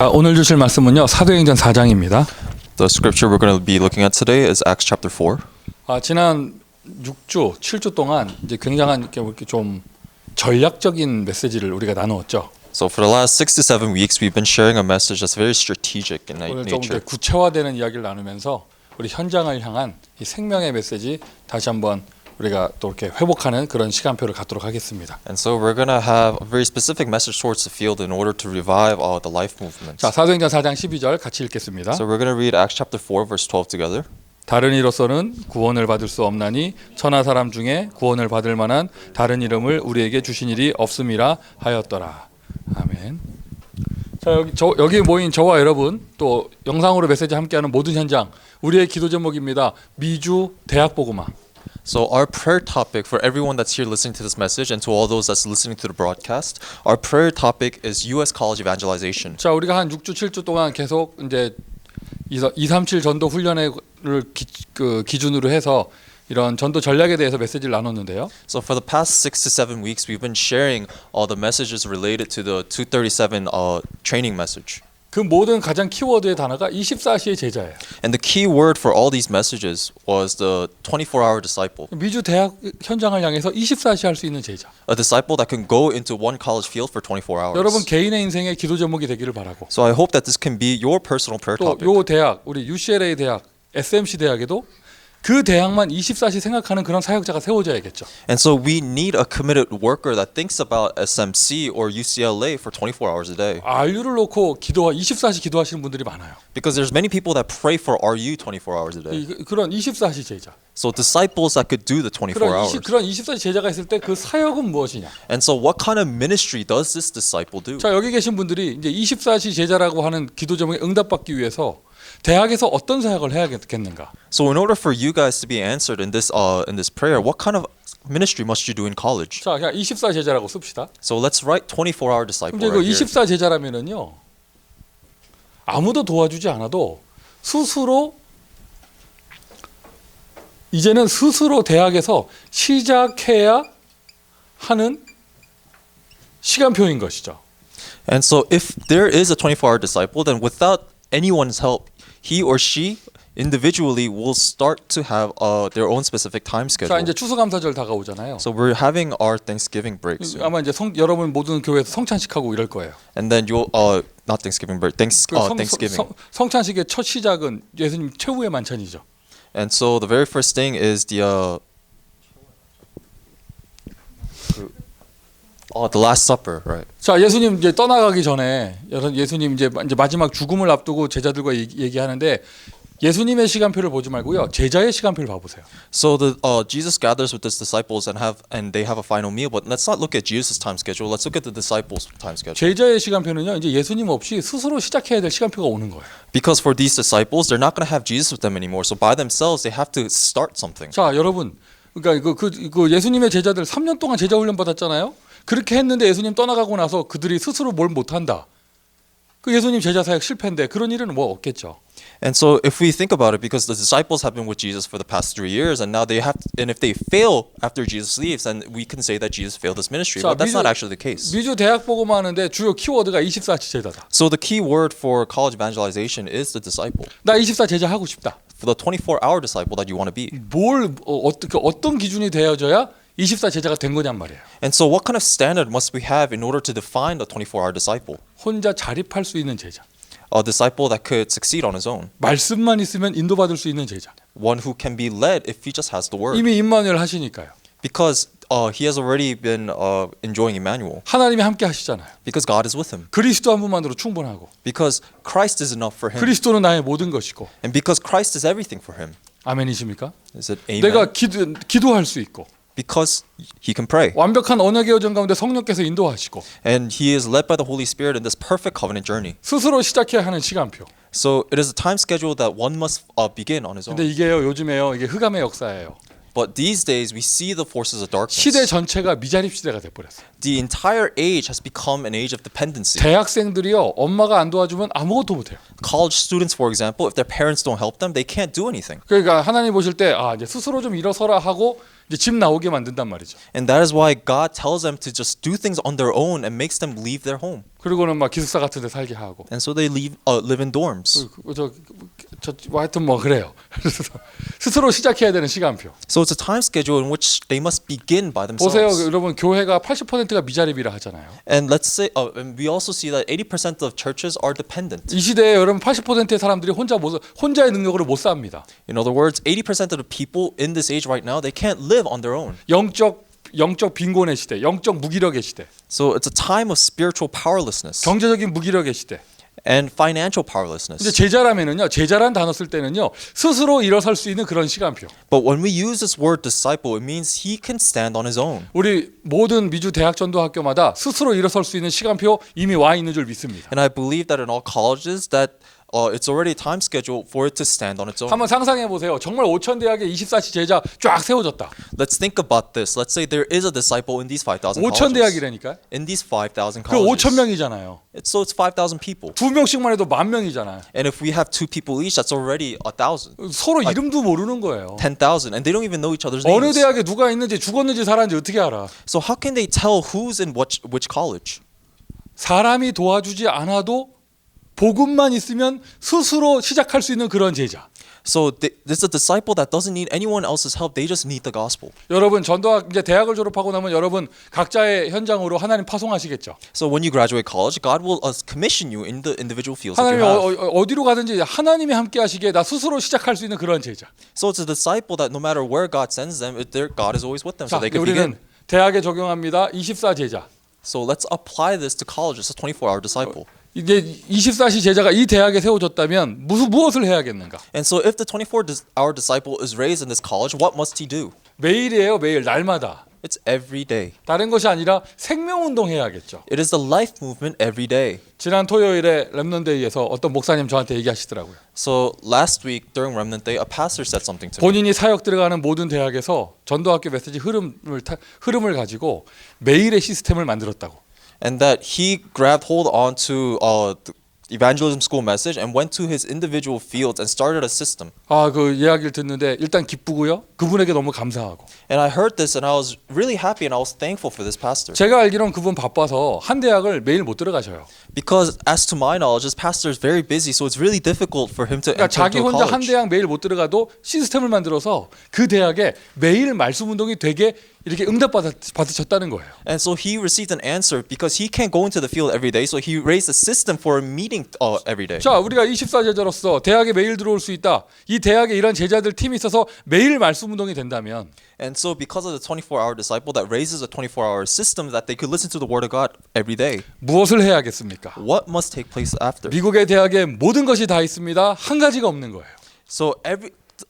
오늘 주실 말씀은요 사도행전 4장입니다. The scripture we're going to be looking at today is Acts chapter 4. 지난 6주, 7주 동안 이제 굉장한 이렇게 좀 전략적인 메시지를 우리가 나누었죠. So for the last 6 to 7 weeks, we've been sharing a message that's very strategic in 오늘 좀 nature. 구체화되는 이야기를 나누면서 우리 현장을 향한 이 생명의 메시지 다시 한번 우리가 또 이렇게 회복하는 그런 시간표를 갖도록 하겠습니다. And so we're going to have a very specific message towards the field in order to revive the life movements. 자, 사도행전 4장 12절 같이 읽겠습니다. So we're going to read Acts chapter 4 verse 12 together. 다른 이로서는 구원을 받을 수 없나니 천하 사람 중에 구원을 받을 만한 다른 이름을 우리에게 주신 일이 없음이라 하였더라. 아멘. 자, 여기 모인 저와 여러분 또 영상으로 메시지 함께하는 모든 현장 우리의 기도 제목입니다. 미주 대학 복음화. So our prayer topic for everyone that's here listening to this message and to all those that's listening to the broadcast, our prayer topic is U.S. college evangelization. 자, 우리가 한 6주 7주 동안 계속 이제 237 전도 훈련을 기준으로 해서 이런 전도 전략에 대해서 메시지를 나눴는데요. So for the past 6 to 7 weeks, we've been sharing all the messages related to the 237 training message. 그 모든 가장 키워드의 단어가 24시의 제자예요. And the key word for all these messages was the 24-hour disciple. 미주 대학 현장을 향해서 24시 할 수 있는 제자. A disciple that can go into one college field for 24 hours. 여러분 개인의 인생의 기도 제목이 되기를 바라고. So I hope that this can be your personal prayer 또 topic. 요 대학, 우리 UCLA 대학, SMC 대학에도 그 대학만 24시 생각하는 그런 사역자가 세워져야겠죠. And so we need a committed worker that thinks about SMC or UCLA for 24 hours a day. RU를 놓고 24시 기도하시는 분들이 많아요. Because there's many people that pray for RU 24 hours a day. 그런 24시 제자. So disciples that could do the 24 hours. 그런 24시 제자가 있을 때 그 사역은 무엇이냐? And so what kind of ministry does this disciple do? 자, 여기 계신 분들이 이제 24시 제자라고 하는 기도 제목에 응답받기 위해서 대학에서 어떤 사역을 해야겠는가? So in order for you guys to be answered in this prayer, what kind of ministry must you do in college? 자, 그냥 24 제자라고 씁시다. So let's write 24-hour disciple 근데 그 right here. 24 제자라면은요. 아무도 도와주지 않아도 이제는 스스로 대학에서 시작해야 하는 시간표인 것이죠. And so if there is a 24-hour disciple, then without anyone's help, he or she individually will start to have their own specific time 자, schedule. 이제 추수감사절 다가오잖아요. So we're having our Thanksgiving break soon. 아마 이제 여러분 모든 교회에서 성찬식하고 이럴 거예요. And then you'll not Thanksgiving break, Thanksgiving. 성찬식의 첫 시작은 예수님 최후의 만찬이죠. And so the very first thing is the Last Supper, right? 자, 예수님 이제 떠나가기 전에 예수님 이제 마지막 죽음을 앞두고 제자들과 얘기하는데 예수님의 시간표를 보지 말고요. 제자의 시간표를 봐 보세요. So Jesus gathers with his disciples and they have a final meal, but let's not look at Jesus' time schedule. Let's look at the disciples' time schedule. 제자의 시간표는요. 이제 예수님 없이 스스로 시작해야 될 시간표가 오는 거예요. Because for these disciples, they're not going to have Jesus with them anymore. So by themselves, they have to start something. 자, 여러분. 그러니까 그 예수님의 제자들 3년 동안 제자 훈련 받았잖아요. 그렇게 했는데 예수님 떠나가고 나서 그들이 스스로 뭘 못한다. 그 예수님 제자 사역 실패인데 그런 일은 뭐 없겠죠. And so if we think about it, because the disciples have been with Jesus for the past 3 years, and now and if they fail after Jesus leaves, then we can say that Jesus failed this ministry. 자, But that's not actually the case. 미주 대학 복음화 하는데 주요 키워드가 24시 제자다. So the key word for college evangelization is the disciple. 나 24 제자 하고 싶다. For the 24-hour disciple that you want to be. 어떤 기준이 되어져야 24 제자가 된 거냔 말이에요. And so what kind of standard must we have in order to define the 24-hour disciple? 혼자 자립할 수 있는 제자. A disciple that could succeed on his own. 말씀만 있으면 인도받을 수 있는 제자. One who can be led if he just has the word. 이미 임마누엘 하시니까요. Because he has already been enjoying Emmanuel. 하나님이 함께 하시잖아요. Because God is with him. 그리스도 한 분만으로 충분하고. Because Christ is enough for him. 그리스도는 나의 모든 것이고. And because Christ is everything for him. 아멘이십니까? Is it amen? 내가 기도할 수 있고. Because he can pray. 완벽한 언약의 여정 가운데 성령께서 인도하시고. And he is led by the Holy Spirit in this perfect covenant journey. 스스로 시작해야 하는 시간표. So it is a time schedule that one must begin on his own. 근데 이게요, 요즘에요, 이게 흑암의 역사예요. But these days we see the forces of darkness. 시대 전체가 미자립 시대가 돼 버렸어요. The entire age has become an age of dependency. 대학생들이요, 엄마가 안 도와주면 아무것도 못 해요. College students, for example, if their parents don't help them, they can't do anything. 그러니까 하나님 보실 때 이제 스스로 좀 일어서라 하고 이제 집 나오게 만든단 말이죠. And that is why God tells them to just do things on their own and makes them leave their home. 그리고는 막 기숙사 같은 데 살게 하고. And so they live in dorms. 하여튼 뭐 그래요. 그래서 스스로 시작해야 되는 시간표. So it's a time schedule in which they must begin by 보세요, themselves. 여러분 교회가 80%가 미자립이라 하잖아요. And let's say, and we also see that 80% of churches are dependent. 이 시대에 여러분 80%의 사람들이 혼자의 능력으로 못 삽니다. In other words, 80% of the people in this age right now, they can't live on their own. 영적 빈곤의 시대, 영적 무기력의 시대, So it's a time of spiritual powerlessness 경제적인 무기력의 시대. and financial 이제 powerlessness. 제자라면은요, 제자란 단어 쓸 때는요, 스스로 일어설 수 있는 그런 시간표. But when we use this word disciple, it means he can stand on his own. 우리 모든 미주 대학 전도 학교마다 스스로 일어설 수 있는 시간표 이미 와 있는 줄 믿습니다. And I believe that in all colleges that it's already a time schedule for it to stand on its own. 한번 상상해 보세요. 정말 5천 대학에 24시 제자 쫙 세워졌다. Let's think about this. Let's say there is a disciple in these 5,000 5천 colleges. 대학이라니까. In these 5,000 그 5천 colleges. 명이잖아요. So it's 5,000 people. 두 명씩만 해도 10,000명이잖아요. And if we have 2 people each, that's already 1,000. 서로 이름도 모르는 거예요. 10,000. And they don't even know each other's 어느 names. 대학에 누가 있는지 죽었는지 살았는지 어떻게 알아? So how can they tell who's in which college? 사람이 도와주지 않아도 복음만 있으면 스스로 시작할 수 있는 그런 제자. So there's a disciple that doesn't need anyone else's help. They just need the gospel. 여러분 전도학 이제 대학을 졸업하고 나면 여러분 각자의 현장으로 하나님 파송하시겠죠. So when you graduate college, God will commission you in the individual fields that you 하나님이 have. 어디로 가든지 하나님이 함께 하시기에 나 스스로 시작할 수 있는 그런 제자. So it's a disciple that no matter where God sends them, God is always with them. 자, So they can begin. 우리는 대학에 적용합니다. 24 제자. So let's apply this to college. It's a 24-hour disciple. 이제 24시 제자가 이 대학에 세워졌다면 무엇을 해야겠는가? And so if the 24-hour disciple is raised in this college, what must he do? 매일이에요, 매일 날마다. It's every day. 다른 것이 아니라 생명운동 해야겠죠. It is the life movement every day. 지난 토요일에 랩넌데이에서 어떤 목사님 저한테 얘기하시더라고요. So last week during Remnant Day, a pastor said something to me. 본인이 사역 들어가는 모든 대학에서 전도학교 메시지 흐름을 가지고 매일의 시스템을 만들었다고. And that he grabbed hold onto the evangelism school message and went to his individual fields and started a system. 그 이야기를 듣는데 일단 기쁘고요. 그분에게 너무 감사하고. And I heard this and I was really happy and I was thankful for this pastor. 제가 알기로는 그분 바빠서 한 대학을 매일 못 들어가셔요. Because as to my knowledge, this pastor is very busy, so it's really difficult for him to 그러니까 enter 자기 into a 혼자 한 college. 대학 매일 못 들어가도 시스템을 만들어서 그 대학에 매일 말씀 운동이 되게 이렇게 응답받으셨다는 거예요. And so he received an answer because he can't go into the field every day, so he raised a system for a meeting every day. 자, 우리가 24제자로서 대학에 매일 들어올 수 있다. 이 대학에 이런 제자들 팀이 있어서 매일 말씀 운동이 된다면 And so because of the 24-hour disciple that raises a 24-hour system that they could listen to the word of God every day, 무엇을 해야겠습니까? what must take place after? 미국의 대학에 모든 것이 다 있습니다. 한 가지가 없는 거예요. So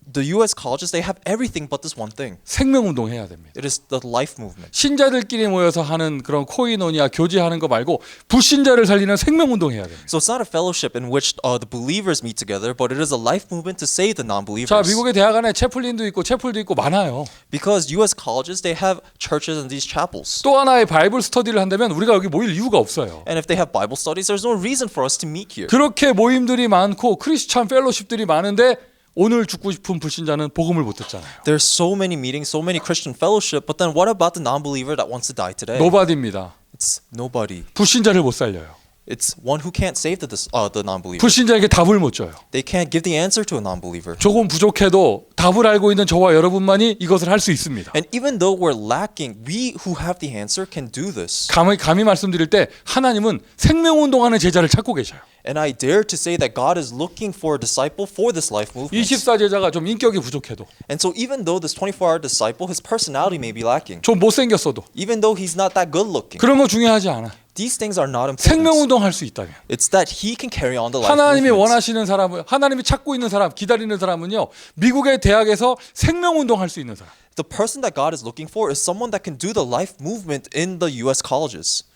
the U.S. colleges, they have everything but this one thing. 생명운동 해야 됩니다. It is the life movement. 신자들끼리 모여서 하는 그런 코이노니아 교제하는 거 말고 불신자를 살리는 생명운동 해야 됩니다. So it's not a fellowship in which the believers meet together, but it is a life movement to save the non-believers. 자, 미국의 대학 안에 채플린도 있고 채플도 있고 많아요. Because U.S. colleges, they have churches and these chapels. 또 하나의 바이블 스터디를 한다면 우리가 여기 모일 이유가 없어요. And if they have Bible studies, there's no reason for us to meet here. 그렇게 모임들이 많고 크리스찬 펠로십들이 많은데 오늘 죽고 싶은 불신자는 복음을 못 듣잖아요. There's so many meetings, so many Christian fellowship, but then what about the non-believer that wants to die today? 노바디입니다. It's nobody. 불신자를 못 살려요. It's one who can't save the non-believer. 불신자에게 답을 못 줘요. They can't give the answer to a non-believer. 조금 부족해도 답을 알고 있는 저와 여러분만이 이것을 할 수 있습니다. And even though we're lacking, we who have the answer can do this. 감히 말씀드릴 때 하나님은 생명운동하는 제자를 찾고 계셔요. And I dare to say that God is looking for a disciple for this life movement. 24제자가 좀 인격이 부족해도 And so even though this 24-hour disciple, his personality may be lacking, 좀 못생겼어도 even though he's not that good looking, 그런 거 중요하지 않아. these things are not important. 생명운동 할 수 있다면 It's that he can carry on the life 하나님이 movement. 원하시는 사람은 하나님이 찾고 있는 사람 기다리는 사람은요 미국의 대학에서 생명운동 할 수 있는 사람. The person that God is looking for is someone that can do the life movement in the U.S. colleges.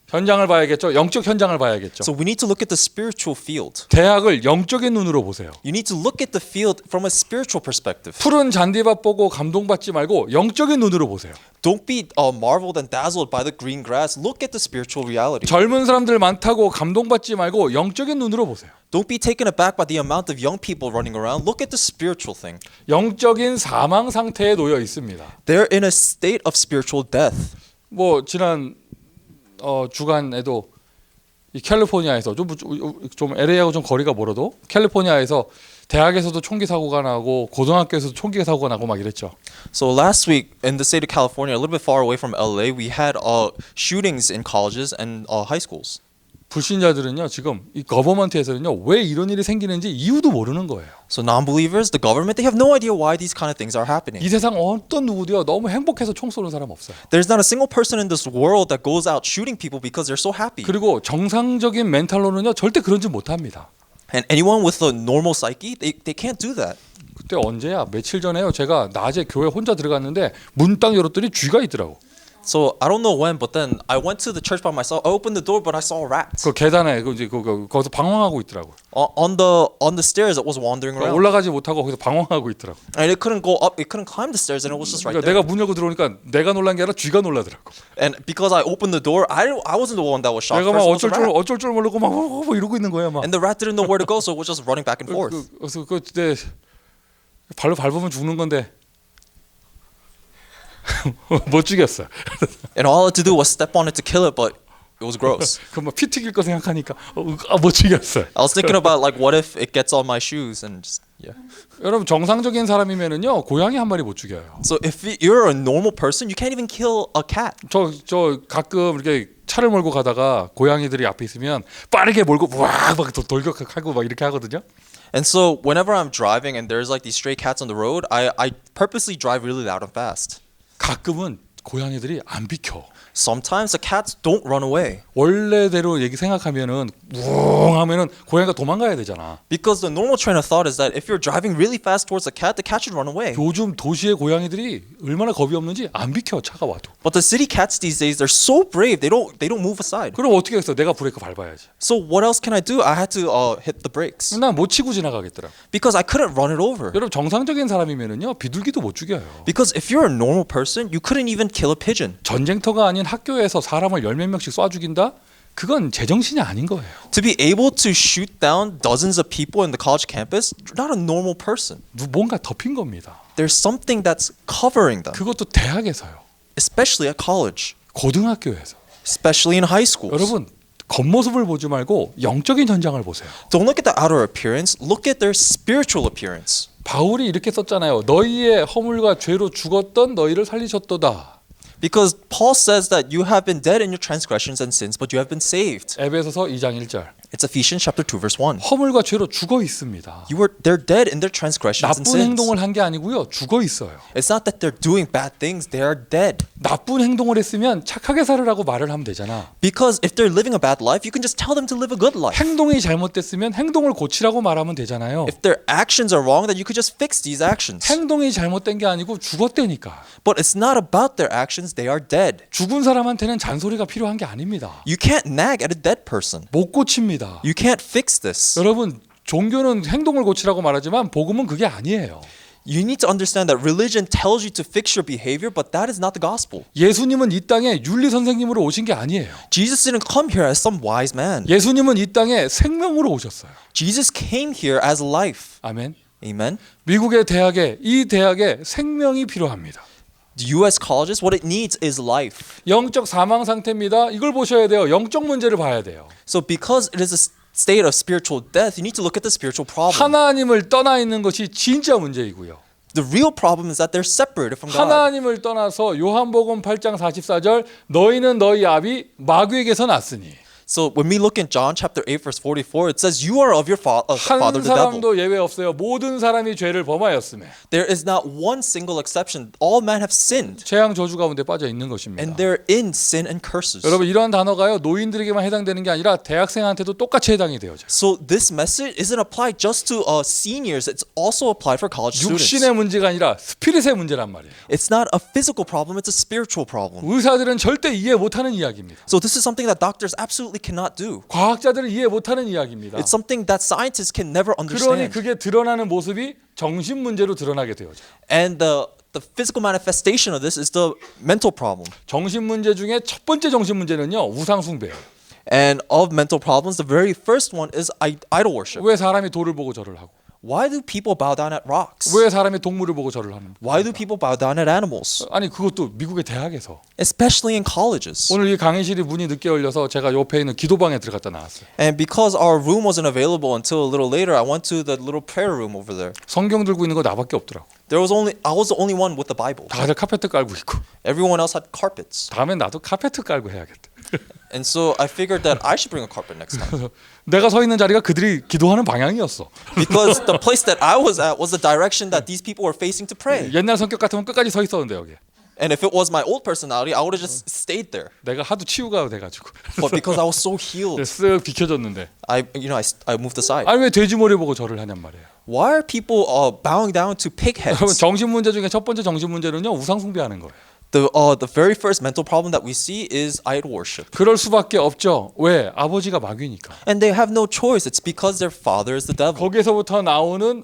현장을 봐야겠죠. 영적 현장을 봐야겠죠. So we need to look at the spiritual field. 대학을 영적인 눈으로 보세요. You need to look at the field from a spiritual perspective. 푸른 잔디밭 보고 감동받지 말고 영적인 눈으로 보세요. Don't be marveled and dazzled by the green grass. Look at the spiritual reality. 젊은 사람들 많다고 감동받지 말고 영적인 눈으로 보세요. Don't be taken aback by the amount of young people running around. Look at the spiritual thing. 영적인 사망 상태에 놓여 있습니다. They're in a state of spiritual death. 뭐 지난 주간에도 이 캘리포니아에서 좀 LA하고 좀 거리가 멀어도 캘리포니아에서 대학에서도 총기 사고가 나고 고등학교에서도 총기 사고가 나고 막 이랬죠. So last week in the state of California, a little bit far away from LA, we had shootings in colleges and high schools. 불신자들은요 지금 이 거버먼트에서는요 왜 이런 일이 생기는지 이유도 모르는 거예요. So non-believers, the government, they have no idea why these kind of things are happening. 이 세상 어떤 누구도요 너무 행복해서 총 쏘는 사람 없어요. There's not a single person in this world that goes out shooting people because they're so happy. 그리고 정상적인 멘탈로는요 절대 그런 짓 못합니다. And anyone with a normal psyche, they can't do that. 그때 언제야? 며칠 전에요. 제가 낮에 교회 혼자 들어갔는데 문 딱 열었더니 쥐가 있더라고. So I don't know when, but then I went to the church by myself. I opened the door, but I saw rats. 그 계단에 거기서 방황하고 있더라고. On the stairs, it was wandering around, 올라가지 못하고 거기서 방황하고 있더라고. and it couldn't go up. It couldn't climb the stairs, and it was just right 그러니까 there. 내가 문 열고 들어오니까 내가 놀란 게 아니라 쥐가 놀라더라고. And because I opened the door, I wasn't the one that was shocked. 내가 막 First, it was the rat. 어쩔 줄 모르고 막 이러고 있는 거야 막. And the rat didn't know where to go, so it was just running back and forth. 그래서 그때 발로 밟으면 죽는 건데 못 죽였어. And all I had to do was step on it to kill it, but it was gross. 그막 피 튀길 거 생각하니까 못 죽였어. I was thinking about like, what if it gets on my shoes and just yeah. 여러분 정상적인 사람이면은요 고양이 한 마리 못 죽여요. So if you're a normal person, you can't even kill a cat. 저 가끔 이렇게 차를 몰고 가다가 고양이들이 앞에 있으면 빠르게 몰고 막 돌격하고 막 이렇게 하거든요. And so whenever I'm driving and there's like these stray cats on the road, I purposely drive really loud and fast. 가끔은 고양이들이 안 비켜. Sometimes the cats don't run away 원래대로 얘기 생각하면은 우웅 하면은 고양이가 도망가야 되잖아. because the normal train of thought is that if you're driving really fast towards the cat should run away. 요즘 도시의 고양이들이 얼마나 겁이 없는지 안 비켜 차가 와도. But the city cats these days, they're so brave. They don't move aside. 그럼 어떻게 했어? 내가 브레이크 밟아야지. So what else can I do? I had to hit the brakes 난 못 치고 지나가겠더라. because I couldn't run it over. 여러분 정상적인 사람이면은요 비둘기도 못 죽여요. Because if you're a normal person, you couldn't even kill a pigeon. 전쟁터가 아닌 학교에서 사람을 열 몇 명씩 쏴 죽인다? 그건 제정신이 아닌 거예요. To be able to shoot down dozens of people in the college campus, you're not a normal person. 뭔가 덮인 겁니다. There's something that's covering them, 그것도 대학에서요. especially at college, 고등학교에서. especially in high schools. 여러분 겉모습을 보지 말고 영적인 현장을 보세요. Don't look at the outer appearance, look at their spiritual appearance. 바울이 이렇게 썼잖아요. 너희의 허물과 죄로 죽었던 너희를 살리셨도다. Because Paul says that you have been dead in your transgressions and sins, but you have been saved. 에베소서 2장 1절. It's Ephesians chapter 2 verse 1. 허물과 죄로 죽어 있습니다. They're dead in their transgressions and 나쁜 sins. 행동을 한 게 아니고요. 죽어 있어요. It's not that they're doing bad things, they are dead. 나쁜 행동을 했으면 착하게 살으라고 말을 하면 되잖아. Because if they're living a bad life, you can just tell them to live a good life. 행동이 잘못됐으면 행동을 고치라고 말하면 되잖아요. If their actions are wrong, then you could just fix these actions. 행동이 잘못된 게 아니고 죽었다니까. But it's not about their actions, they are dead. 죽은 사람한테는 잔소리가 필요한 게 아닙니다. You can't nag at a dead person. 못 고칩니다. You can't fix this. 여러분 종교는 행동을 고치라고 말하지만 복음은 그게 아니에요. You need to understand that religion tells you to fix your behavior, but that is not the gospel. 예수님은 이 땅에 윤리 선생님으로 오신 게 아니에요. Jesus didn't come here as some wise man. 예수님은 이 땅에 생명으로 오셨어요. Jesus came here as life. 아멘. Amen. 미국의 대학에 이 대학에 생명이 필요합니다. The U.S. colleges, what it needs is life. 영적 사망 상태입니다. 이걸 보셔야 돼요. 영적 문제를 봐야 돼요. So because it is a state of spiritual death, you need to look at the spiritual problem. 하나님을 떠나 있는 것이 진짜 문제이고요. The real problem is that they're separated from God. 하나님을 떠나서 요한복음 8장 44절 너희는 너희 아비 마귀에게서 났으니 So when we look in John chapter 8 verse 44, it says you are of your father 한 the devil. 사람도 예외 없어요. 모든 사람이 죄를 범하였음에 There is not one single exception. All men have sinned, 재앙 저주 가운데 빠져 있는 것입니다. and they're in sin and curses. 여러분 이러한 단어가요 노인들에게만 해당되는 게 아니라 대학생한테도 똑같이 해당이 되어져. So this message isn't applied just to seniors. It's also applied for college students. 육신의 문제가 아니라 스피릿의 문제란 말이에요. It's not a physical problem. It's a spiritual problem. 의사들은 절대 이해 못하는 이야기입니다. So this is something that doctors absolutely cannot do. 과학자들은 이해 못하는 이야기입니다. It's something that scientists can never 그러니 understand. 그게 드러나는 모습이 정신 문제로 드러나게 되어져. And the physical manifestation of this is the mental problem. 정신 문제 중에 첫 번째 정신 문제는요 우상 숭배예요. And of mental problems, the very first one is idol worship. 왜 사람이 돌을 보고 절을 하고? Why do people bow down at rocks? 왜 사람이 동물을 보고 절을 하는? Why do people bow down at animals? 아니 그것도 미국의 대학에서. Especially in colleges. 오늘 이 강의실이 문이 늦게 열려서 제가 옆에 있는 기도방에 들어갔다 나왔어요. And because our room wasn't available until a little later, I went to the little prayer room over there. 성경 들고 있는 거 나밖에 없더라고. I was the only one with the Bible. 다들 카페트 깔고 있고. Everyone else had carpets. 다음엔 나도 카페트 깔고 해야겠다. And so I figured that I should bring a carpet next time. 내가 서 있는 자리가 그들이 기도하는 방향이었어. Because the place that I was at was the direction that these people were facing to pray. 옛날 성격 같으면 끝까지 서 있었는데 여기. And if it was my old personality, I would have just stayed there. 내가 하도 치유가 돼가지고. But because I was so healed, 쓱 비켜줬는데. I moved aside. 아니 왜 돼지 머리 보고 절을 하냔 말이에요. Why are people bowing down to pig 여러분 heads? 정신 문제 중에 첫 번째 정신 문제는요 우상 숭배하는 거예요. The very first mental problem that we see is idol worship. 그럴 수밖에 없죠. 왜? 아버지가 마귀니까. And they have no choice. It's because their father is the devil. 거기에서부터 나오는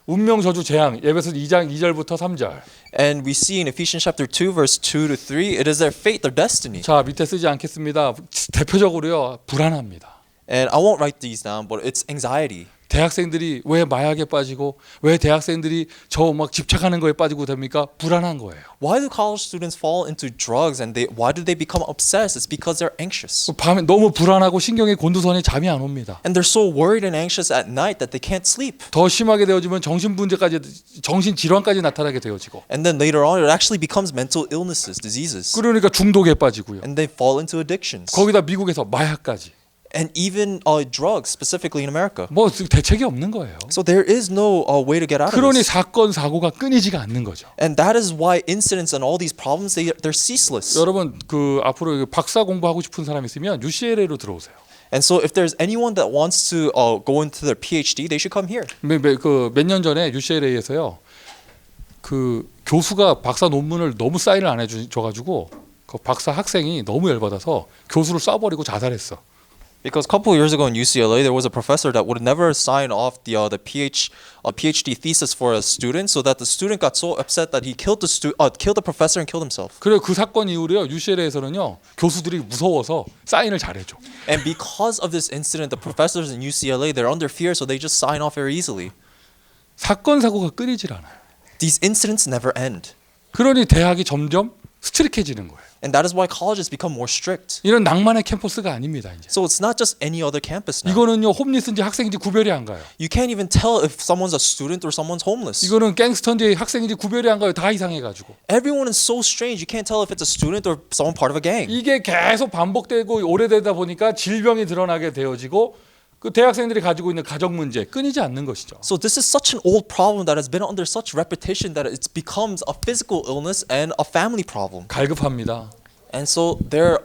운명 저주 재앙. 예배서 2장 2절부터 3절. And we see in Ephesians chapter 2 verse 2 to 3, it is their fate, their destiny. 자 밑에 쓰지 않겠습니다. 대표적으로요 불안합니다. And I won't write these down, but it's anxiety. 대학생들이 왜 마약에 빠지고 왜 대학생들이 저 막 집착하는 거에 빠지고 됩니까? 불안한 거예요. Why do college students fall into drugs and why do they become obsessed? It's because they're anxious. 밤에 너무 불안하고 신경이 곤두서니 잠이 안 옵니다. And they're so worried and anxious at night that they can't sleep. 더 심하게 되어지면 정신 문제까지 정신 질환까지 나타나게 되어지고. And then later on it actually becomes mental illnesses, diseases. 그러니까 중독에 빠지고요. And they fall into addictions. 거기다 미국에서 마약까지. And even drugs, specifically in America. 뭐 대책이 없는 거예요. So there is no way to get out of 그러니 this. 사건 사고가 끊이지가 않는 거죠. And that is why incidents and all these problems, they're ceaseless. 여러분 그 앞으로 박사 공부하고 싶은 사람 있으면 UCLA로 들어오세요. And so if there's anyone that wants to go into their PhD, they should come here. 몇 년 전에 UCLA에서요. 그 교수가 박사 논문을 너무 사인을 안 해줘가지고 그 박사 학생이 너무 열받아서 교수를 쏴버리고 자살했어. Because a couple of years ago in UCLA, there was a professor that would never sign off the PhD thesis for a student, so that the student got so upset that he killed the professor and killed himself. 그래 그 사건 이후로요 UCLA에서는요 교수들이 무서워서 사인을 잘해줘. And because of this incident, the professors in UCLA, they're under fear, so they just sign off very easily. 사건 사고가 끊이질 않아요. These incidents never end. 그러니 대학이 점점 스트릭해지는 거예요. And that is why colleges become more strict. 이런 낭만의 캠퍼스가 아닙니다. 이제. So it's not just any other campus now. 이거는요 홈리스인지 학생인지 구별이 안 가요. You can't even tell if someone's a student or someone's homeless. 이거는 갱스터인지 학생인지 구별이 안 가요. 다 이상해가지고. Everyone is so strange. You can't tell if it's a student or someone part of a gang. 이게 계속 반복되고 오래되다 보니까 질병이 드러나게 되어지고 그 대학생들이 가지고 있는 가정 문제 끊이지 않는 것이죠. So this is such an old problem that has been under such repetition that it becomes a physical illness and a family problem. 갈급합니다. And so they're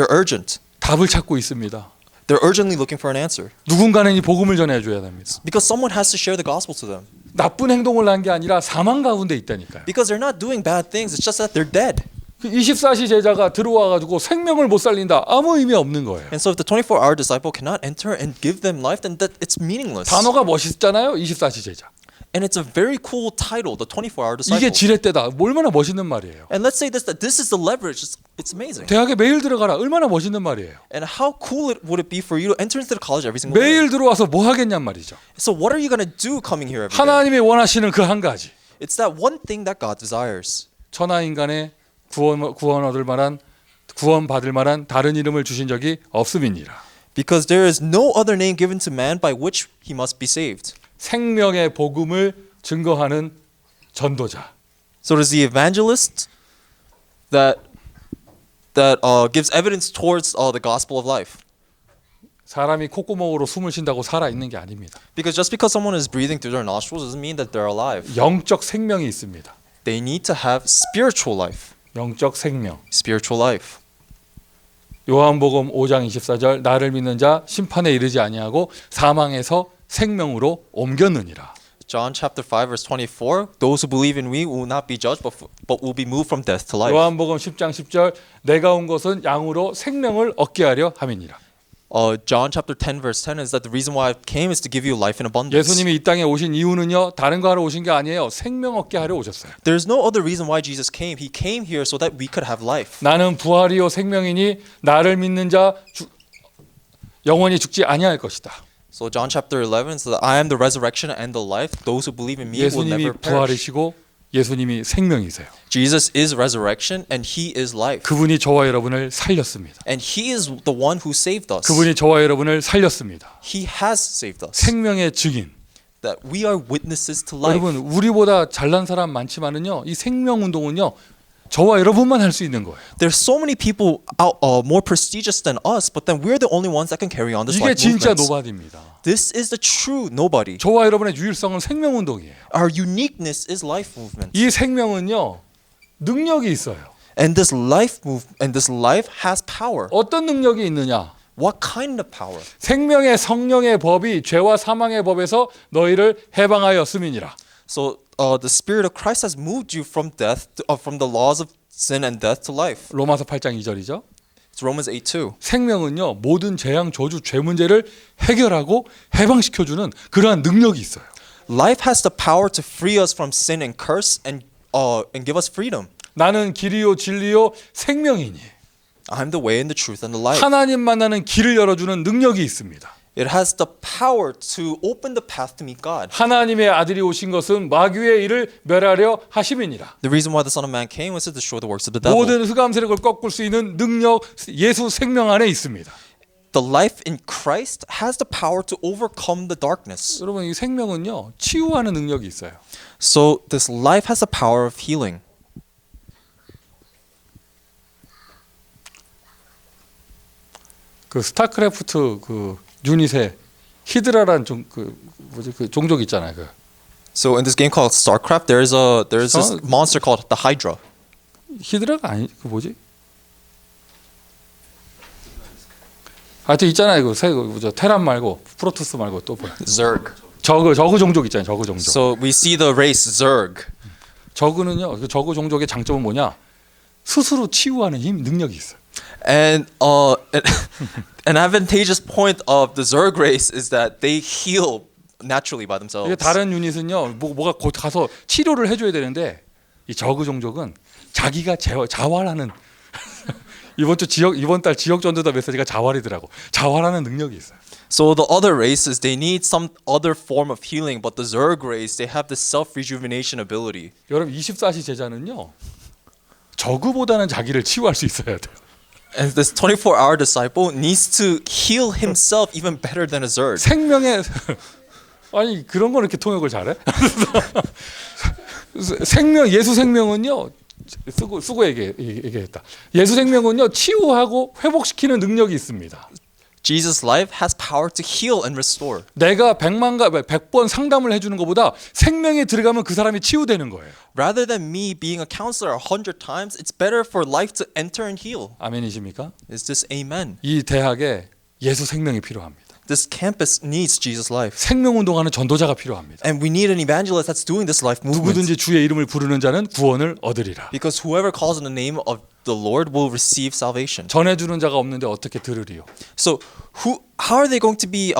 urgent. 답을 찾고 있습니다. They're urgently looking for an answer. 누군가는 이 복음을 전해줘야 됩니다. Because someone has to share the gospel to them. 나쁜 행동을 한 게 아니라 사망 가운데 있다니까요. Because they're not doing bad things. It's just that they're dead. 24시 제자가 들어와가지고 생명을 못 살린다. 아무 의미 없는 거예요. And so if the 24-hour disciple cannot enter and give them life, then that it's meaningless. 단어가 멋있잖아요. 24시 제자. And it's a very cool title, the 24-hour disciple. 이게 지렛대다. 얼마나 멋있는 말이에요. And let's say that this is the leverage. It's amazing. 대학에 매일 들어가라. 얼마나 멋있는 말이에요. And how cool would it be for you to enter into the college every single day? 매일 들어와서 뭐 하겠냔 말이죠. So what are you going to do coming here every day? 하나님이 원하시는 그 한 가지. It's that one thing that God desires. 천하 인간의 구원 얻을 만한 구원 받을 만한 다른 이름을 주신 적이 없음이니라. Because there is no other name given to man by which he must be saved. 생명의 복음을 증거하는 전도자. So it is the evangelist that that gives evidence towards the gospel of life. 사람이 콧구멍으로 숨을 쉰다고 살아 있는 게 아닙니다. Because just because someone is breathing through their nostrils doesn't mean that they're alive. 영적 생명이 있습니다. They need to have spiritual life. 영적 생명. Spiritual life. 요한복음 5장 24절 나를 믿는 자 심판에 이르지 아니하고 사망에서 생명으로 옮겼느니라. John chapter 5 verse 24. Those who believe in me will not be judged but will be moved from death to life. 요한복음 10장 10절 내가 온 것은 양으로 생명을 얻게 하려 함이니라. John chapter 10 verse 10 is that the reason why I came is to give you life in abundance. 예수님이 이 땅에 오신 이유는요. 다른 거 하러 오신 게 아니에요. 생명 얻게 하려 오셨어요. There's no other reason why Jesus came. He came here so that we could have life. 나는 부활이요 생명이니 나를 믿는 자 영원히 죽지 아니할 것이다. So John chapter 11 says that I am the resurrection and the life. Those who believe in me will 예수님이 never perish. 부활이시고 예수님이 생명이세요. Jesus is resurrection and he is life. 그분이 저와 여러분을 살렸습니다. And he is the one who saved us. 그분이 저와 여러분을 살렸습니다. He has saved us. 생명의 증인. That we are witnesses to life. 여러분 우리보다 잘난 사람 많지만은요. 이 생명 운동은요. 저와 여러분만 할 수 있는 거예요. There's so many people out more prestigious than us, but then we're the only ones that can carry on this 이게 life 진짜 movement. 노바디입니다. This is the true nobody. 저와 여러분의 유일성은 생명 운동이에요. Our uniqueness is life movement. 이 생명은요. 능력이 있어요. And this life has power. 어떤 능력이 있느냐? What kind of power? 생명의 성령의 법이 죄와 사망의 법에서 너희를 해방하였음이니라. So the Spirit of Christ has moved you from death, from the laws of sin and death to life. 로마서 8장 2절이죠. It's Romans 8:2. 생명은요 모든 재앙, 저주, 죄 문제를 해결하고 해방시켜주는 그러한 능력이 있어요. Life has the power to free us from sin and curse and give us freedom. 나는 길이요 진리요 생명이니. I'm the way and the truth and the life. 하나님 만나는 길을 열어주는 능력이 있습니다. It has the power to open the path to meet God. 하나님의 아들이 오신 것은 마귀의 일을 멸하려 하심이니라. The reason why the Son of Man came was to destroy the works of the devil. 모든 흑암 세력을 꺾을 수 있는 능력 예수 생명 안에 있습니다. The life in Christ has the power to overcome the darkness. 여러분 이 생명은요 치유하는 능력이 있어요. So this life has the power of healing. 그 스타크래프트 그 유닛에 히드라라는 그 종족 있잖아요. 그 So in this game called StarCraft, there's this monster called the Hydra. 히드라가 아니 그 뭐지? 하여튼 있잖아요. 그 테란 말고 프로토스 말고 또 뭐야? Zerg. 저그 종족 있잖아요. 저그 종족. So we see the race Zerg. 저그는요. 그 저그 종족의 장점은 뭐냐? 스스로 치유하는 힘 능력이 있어요. And an advantageous point of the Zerg race is that they heal naturally by themselves. 이게 다른 유닛은요. 뭐가 곧 가서 치료를 해줘야 되는데 이 저그 종족은 자기가 자활하는 이번 달 지역 전도다 메시지가 자활이더라고. 자활하는 능력이 있어요. So the other races they need some other form of healing, but the Zerg race they have this self-rejuvenation ability. 여러분 24시 제자는요. 저그보다는 자기를 치유할 수 있어야 돼요. And this 24-hour disciple needs to heal himself even better than a Zerg. 생명의 아니 그런 걸 이렇게 통역을 잘해? 예수 생명은요. 쓰고 얘기했다. 예수 생명은요. 치유하고 회복시키는 능력이 있습니다. Jesus' life has power to heal and restore. 내가 100번 상담을 해주는 것보다 생명에 들어가면 그 사람이 치유되는 거예요. Rather than me being a counselor 100 times, it's better for life to enter and heal. 아멘이십니까? Is this amen? 이 대학에 예수 생명이 필요합니다. This campus needs Jesus' life. 생명 운동하는 전도자가 필요합니다. And we need an evangelist that's doing this life movement. 누구든지 주의 이름을 부르는 자는 구원을 얻으리라. Because whoever calls on the name of the Lord will receive salvation. 전해주는 자가 없는데 어떻게 들으리요? So how are they going to be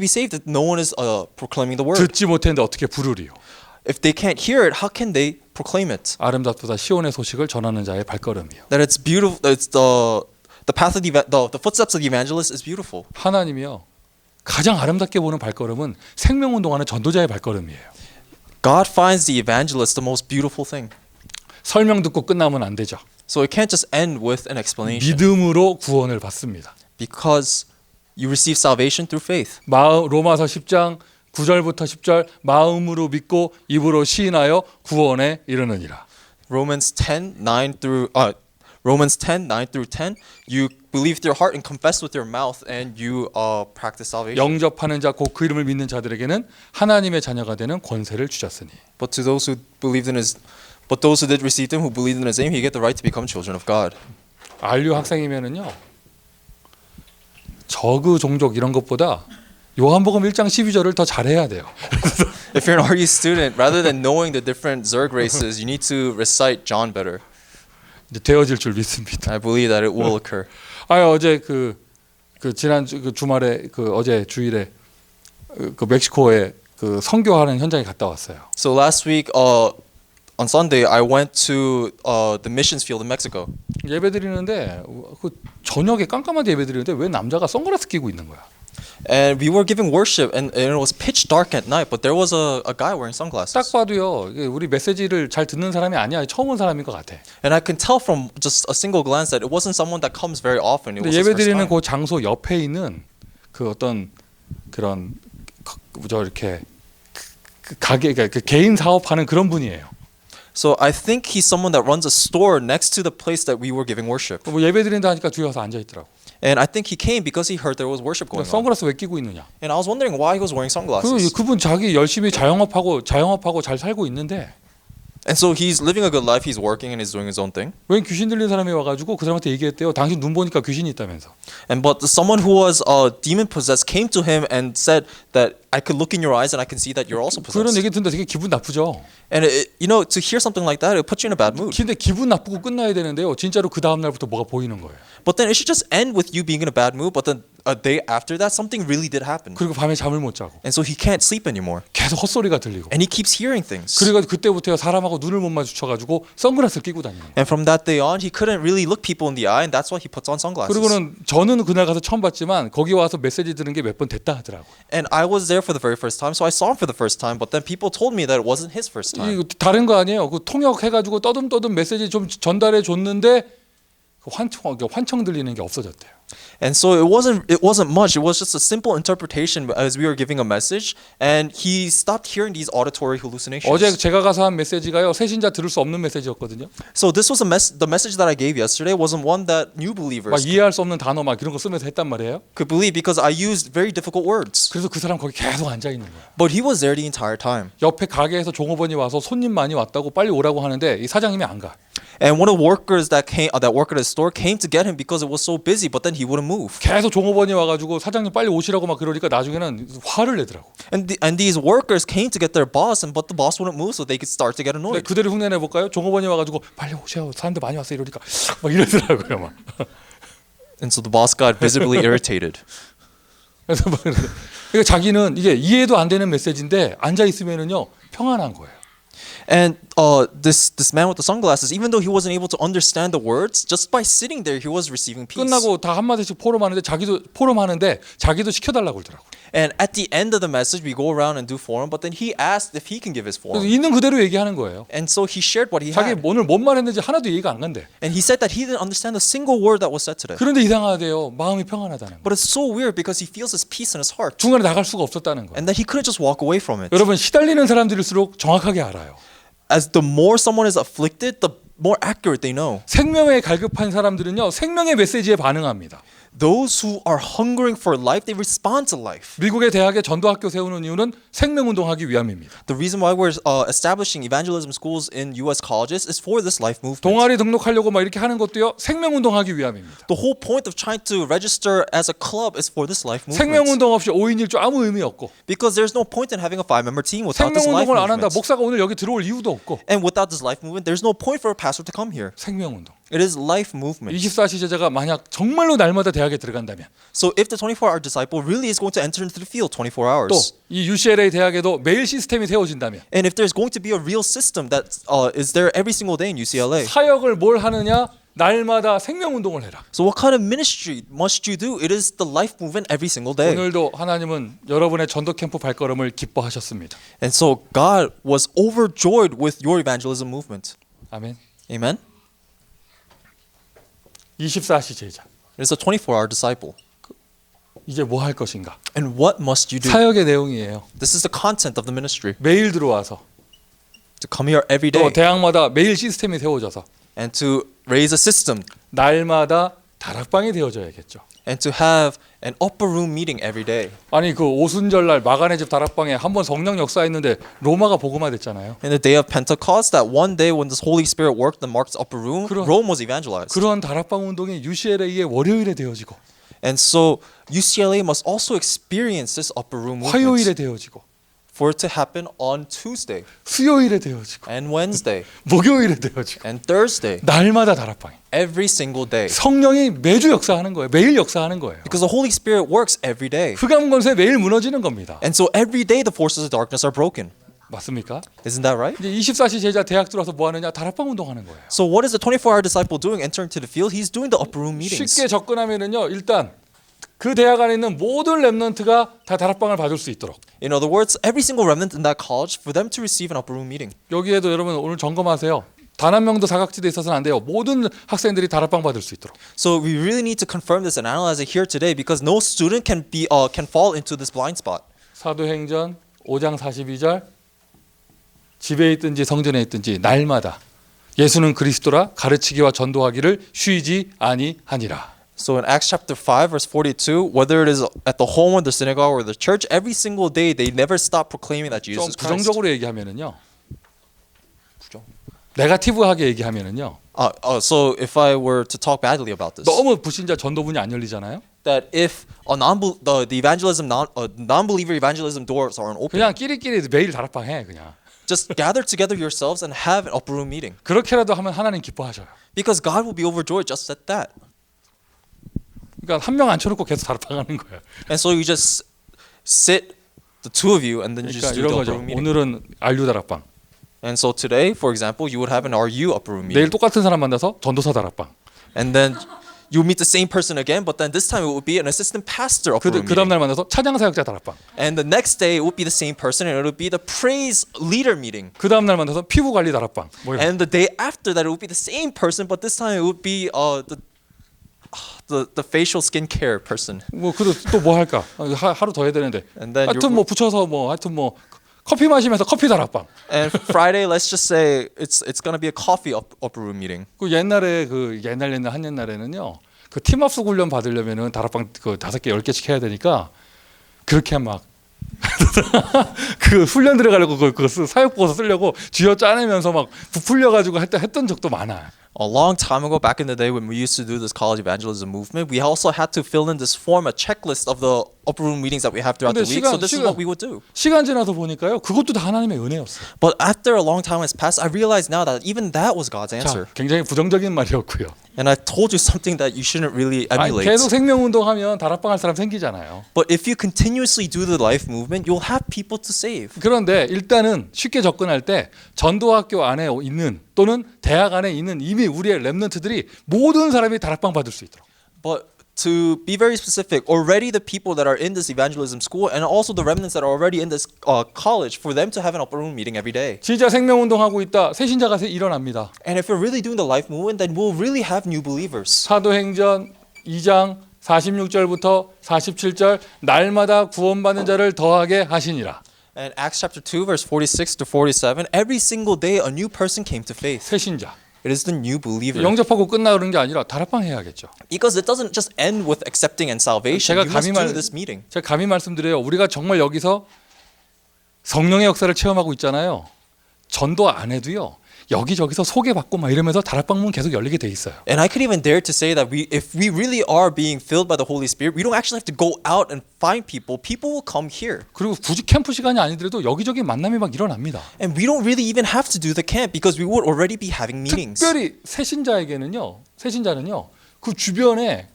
saved if no one is proclaiming the word? 듣지 못했는데 어떻게 부르리요? If they can't hear it, how can they proclaim it? 아름답도다 시온의 소식을 전하는 자의 발걸음이요. That it's beautiful. It's the path of the footsteps of the evangelist is beautiful. 하나님이요. 가장 아름답게 보는 발걸음은 생명 운동하는 전도자의 발걸음이에요. God finds the evangelist the most beautiful thing. 설명 듣고 끝나면 안 되죠. So it can't just end with an explanation. 믿음으로 구원을 받습니다. Because you receive salvation through faith. 로마서 10장 9절부터 10절 마음으로 믿고 입으로 시인하여 구원에 이르느니라. Romans Romans 10:9 through 10. You believe with your heart and confess with your mouth, and you practice salvation. 영접하는 자 곧 그 이름을 믿는 자들에게는 하나님의 자녀가 되는 권세를 주셨으니. But to those who believed in his, but those who did receive him, who believed in his name, he get the right to become children of God. 안류 학생이면은요. 저그 종족 이런 것보다 요한복음 1장 12절을 더 잘해야 돼요. If you're an RU student, rather than knowing the different Zerg races, you need to recite John better. 이제 되어질 줄 믿습니다. I believe that it will occur. 어제 그 지난 주말에 어제 주일에 그 멕시코에 그 선교하는 현장에 갔다 왔어요. So last week, on Sunday, I went to the missions field in Mexico. 예배 드리는데 그 저녁에 깜깜한데 예배 드리는데 왜 남자가 선글라스 끼고 있는 거야? And we were giving worship, and it was pitch dark at night, but there was a guy wearing sunglasses. 딱 봐도요. 이게 우리 메시지를 잘 듣는 사람이 아니야. 처음 온 사람인 것 같아. And I can tell from just a single glance that it wasn't someone that comes very often. It 근데 was his 예배 first 드리는 time. 그 장소 옆에 있는 그 어떤 그런 저 이렇게 그 가게 그 개인 사업하는 그런 분이에요. So I think he's someone that runs a store next to the place that we were giving worship. 뭐 예배 드린다 하니까 뒤에 와서 앉아 있더라고. And I think he came because he heard there was worship going on. 선글라스 왜 끼고 있느냐? And I was wondering why he was wearing sunglasses. 그분 자기 열심히 자영업하고 잘 살고 있는데 And so he's living a good life, he's working and he's doing his own thing. 왜 귀신 들린 사람이 와가지고 그 사람한테 얘기했대요. 당신 눈 보니까 귀신이 있다면서. And but someone who was demon possessed came to him and said that I could look in your eyes and I can see that you're also 그런 possessed. 얘기 듣는데 되게 기분 나쁘죠. And you know, to hear something like that, it puts you in a bad mood. 근데 기분 나쁘고 끝나야 되는데요. 진짜로 그 다음 날부터 뭐가 보이는 거예요. But then it should just end with you being in a bad mood. But then a day after that, something really did happen. 그리고 밤에 잠을 못 자고 And so he can't sleep anymore. 계속 헛소리가 들리고. And he keeps hearing things. 그래가지고 그때부터 사람하고 눈을 못 마주쳐가지고 선글라스를 끼고 다니는 거예요. And from that day on, he couldn't really look people in the eye, and that's why he puts on sunglasses. 그리고는 저는 그날 가서 처음 봤지만 거기 와서 메시지 들은 게 몇 번 됐다 하더라고. And I was there for the very first time, so I saw him for the first time. But then people told me that it wasn't his first time. 이 다른 거 아니에요. 그 통역해가지고 떠듬떠듬 메시지 좀 전달해 줬는데 그 환청 들리는 게 없어졌대요. And so it wasn't much. It was just a simple interpretation as we were giving a message, and he stopped hearing these auditory hallucinations. 어제 제가 가서 한 메시지가요. 새신자 들을 수 없는 메시지였거든요. So this was the message that I gave yesterday wasn't one that new 막 believers 이해할 수 없는 단어 막 이런 거 쓰면서 했단 말이에요. could believe because I used very difficult words. 그래서 그 사람 거기 계속 앉아 있는 거야. But he was there the entire time. 옆에 가게에서 종업원이 와서 손님 많이 왔다고 빨리 오라고 하는데 이 사장님이 안 가. And one of the workers that work at the store came to get him because it was so busy, but then he wouldn't move. 계속 종업원이 와가지고 사장님 빨리 오시라고 막 그러니까 나중에는 화를 내더라고. And these workers came to get their boss, but the boss wouldn't move, so they could start to get 근데 annoyed. 그대로 흉내내 볼까요? 종업원이 와가지고 빨리 오세요. 사람들 많이 왔어 이러니까 막 이러더라고요 막. And so the boss got visibly irritated. 그래서 막 그러니까 자기는 이게 이해도 안 되는 메시지인데 앉아 있으면은요 평안한 거예요. And this man with the sunglasses, even though he wasn't able to understand the words, just by sitting there, he was receiving peace. 끝나고 다 한마디씩 포럼하는데 자기도 시켜달라고 그러더라고. And at the end of the message, we go around and do forum, but then he asked if he can give his 그래서 forum. 있는 그대로 얘기하는 거예요. And so he shared what he 자기 had. 오늘 뭔 말했는지 하나도 이해가 안 간대. And he said that he didn't understand a single word that was said today. 그런데 이상하대요. 마음이 평안하다는 거. But it's so weird because he feels his peace in his heart. 중간에 나갈 수가 없었다는 거예요. And that he couldn't just walk away from it. 여러분 시달리는 사람들일수록 정확하게 알아요. As the more someone is afflicted, the more accurate they know. 생명에 갈급한 사람들은요 생명의 메시지에 반응합니다. Those who are hungering for life, they respond to life. 미국의 대학에 전도학교 세우는 이유는 생명운동하기 위함입니다. The reason why we're establishing evangelism schools in U.S. colleges is for this life movement. 동아리 등록하려고 막 이렇게 하는 것도요 생명운동하기 위함입니다. The whole point of trying to register as a club is for this life movement. 생명운동 없이 5인 1조 아무 의미 없고 Because there's no point in having a 5-member team without this life 생명운동을 안 한다. movement. 목사가 오늘 여기 들어올 이유도 없고 And without this life movement, there's no point for a pastor to come here. 생명운동. It is life movement. 24시 제자가 만약 정말로 날마다 대학에 들어간다면 So if the 24-hour disciple really is going to enter into the field 24 hours, 또 이 UCLA 대학에도 매일 시스템이 세워진다면 and if there's going to be a real system that is there every single day in UCLA, 사역을 뭘 하느냐? 날마다 생명운동을 해라. so what kind of ministry must you do? It is the life movement every single day. 오늘도 하나님은 여러분의 전도 캠프 발걸음을 기뻐하셨습니다. And so God was overjoyed with your evangelism movement. 아멘. Amen? 24시 제자. It is a 24-hour disciple. 이제 뭐 할 것인가? And what must you do? 사역의 내용이에요. This is the content of the ministry. 매일 들어와서 To come here every 또 day 대학마다 매일 시스템이 세워져서 and to raise a system 날마다 다락방이 되어져야겠죠. and to have an upper room meeting every day. 아니 그 오순절날 마가네 집 다락방에 한번 성령 역사했는데 로마가 복음화됐잖아요. In the day of Pentecost, that one day when this Holy Spirit worked in Mark's upper room, 그런- Rome was evangelized. 그런 다락방 운동이 UCLA의 월요일에 되어지고 And so UCLA must also experience this upper room 화요일에 movement 되어지고 for it to happen on Tuesday 수요일에 되어지고 and Wednesday 목요일에 되어지고 and Thursday, 날마다 다락방이 every single day. 성령이 매주 역사하는 거예요. 매일 역사하는 거예요. Because the Holy Spirit works every day. 흑암 권세 매일 무너지는 겁니다. And so every day the forces of darkness are broken. 맞습니까? Isn't that right? 이제 24시 제자 대학 들어와서 뭐 하느냐? 다락방 운동하는 거예요. So what is the 24-hour disciple doing entering to the field? He's doing the upper room meetings. 쉽게 접근하면은요. 일단 그 대학 안에 있는 모든 렘넌트가 다 다락방을 받을 수 있도록. In other words, every single remnant in that college, for them to receive an upper room meeting. 여기에도 여러분 오늘 점검하세요. 단 한 명도 사각지대에 있어서는 안 돼요. 모든 학생들이 다락방 받을 수 있도록. So we really need to confirm this and analyze it here today because no student can fall into this blind spot. 사도행전 5장 42절 집에 있든지 성전에 있든지 날마다 예수는 그리스도라 가르치기와 전도하기를 쉬지 아니하니라. So in Acts chapter 5 verse 42, whether it is at the home or the synagogue or the church, every single day they never stop proclaiming that 좀 Jesus is Christ. 부정적으로 얘기하면은요. 네거티브하게 얘기하면은요. So if I were to talk badly about this, 너무 불신자 전도문이 안 열리잖아요. that if the non-believer evangelism doors aren't open, 그냥 끼리끼리 매일 다락방 해 그냥. just gather together yourselves and have an upper room meeting 그렇게라도 하면 하나님 기뻐하셔요. because God will be overjoyed just at that. 그러니까 한 명 앉혀놓고 계속 다락방 하는 거예요. And so you just sit the two of you and then you 그러니까 just do 이런 the 거죠. upper room meeting. 오늘은 RU 다락방. And so today, for example, you would have an RU upper room 내일 meeting. 똑같은 사람 만나서 전도사 다락방. And then you meet the same person again, but then this time it would be an assistant pastor upper room 그 다음 meeting. 날 만나서 찬양 사역자 다락방. And the next day it would be the same person and it would be the praise leader meeting. 그 다음 날 만나서 피부 관리 다락방. 뭐 이런. And the day after that it would be the same person, but this time it would be the facial skincare person. 뭐 그래도 또 뭐 할까? 하루 더 해야 되는데. And then 하여튼 뭐 붙여서 뭐 하여튼 뭐 커피 마시면서 커피 다락방. and Friday, let's just say it's gonna be a coffee upper room meeting. 그 옛날에 그 옛날 한 옛날에는요. 그 팀업스 훈련 받으려면은 다락방 그 5개 10개씩 해야 되니까 그렇게 막 그 훈련 들어가려고 그 사역 보고서 쓰려고 쥐어 짜내면서 막 부풀려 가지고 했던 적도 많아. A long time ago, back in the day when we used to do this college evangelism movement, we also had to fill in this form, a checklist of the upper room meetings that we have throughout the 근데 week. So this is what we would do. 시간 지나서 보니까요. 그것도 다 하나님의 은혜였어요. But after a long time has passed, I realize now that even that was God's 자, answer. 굉장히 부정적인 말이었고요. And I told you something that you shouldn't really 아니, emulate. 계속 생명 운동하면 다락방 할 사람 생기잖아요. But if you continuously do the life movement, you'll have people to save. 그런데 일단은 쉽게 접근할 때 전도학교 안에 있는 또는 대학 안에 있는 이미 우리의 렘넌트들이 모든 사람이 다락방 받을 수 있도록. But to be very specific, already the people that are in this evangelism school and also the remnants that are already in this college, for them to have an upper room meeting every day. 진짜 생명 운동하고 있다. 새신자가 일어납니다. And if we're really doing the life movement, then we'll really have new believers. 사도행전 2장 46절부터 47절 날마다 구원받는 자를 더하게 하시니라. And Acts chapter 2 verse 46 to 47, every single day a new person came to faith. 새신자. It is the new believer. 영접하고 끝나는 게 아니라 다락방 해야겠죠. Because it doesn't just end with accepting and salvation. 제가 You must 감히 do this meeting. 제가 감히 말씀드려요. 우리가 정말 여기서 성령의 역사를 체험하고 있잖아요. 전도 안 해도요. 여기저기서 소개받고 막 이러면서 다락방 문 계속 열리게 돼 있어요. And I could even dare to say that if we really are being filled by the Holy Spirit, we don't actually have to go out and find people. People will come here. 그리고 굳이 캠프 시간이 아니더라도 여기저기 만남이 막 일어납니다. And we don't really even have to do the camp because we would already be having meetings. 특별히 새신자는요. 그 주변에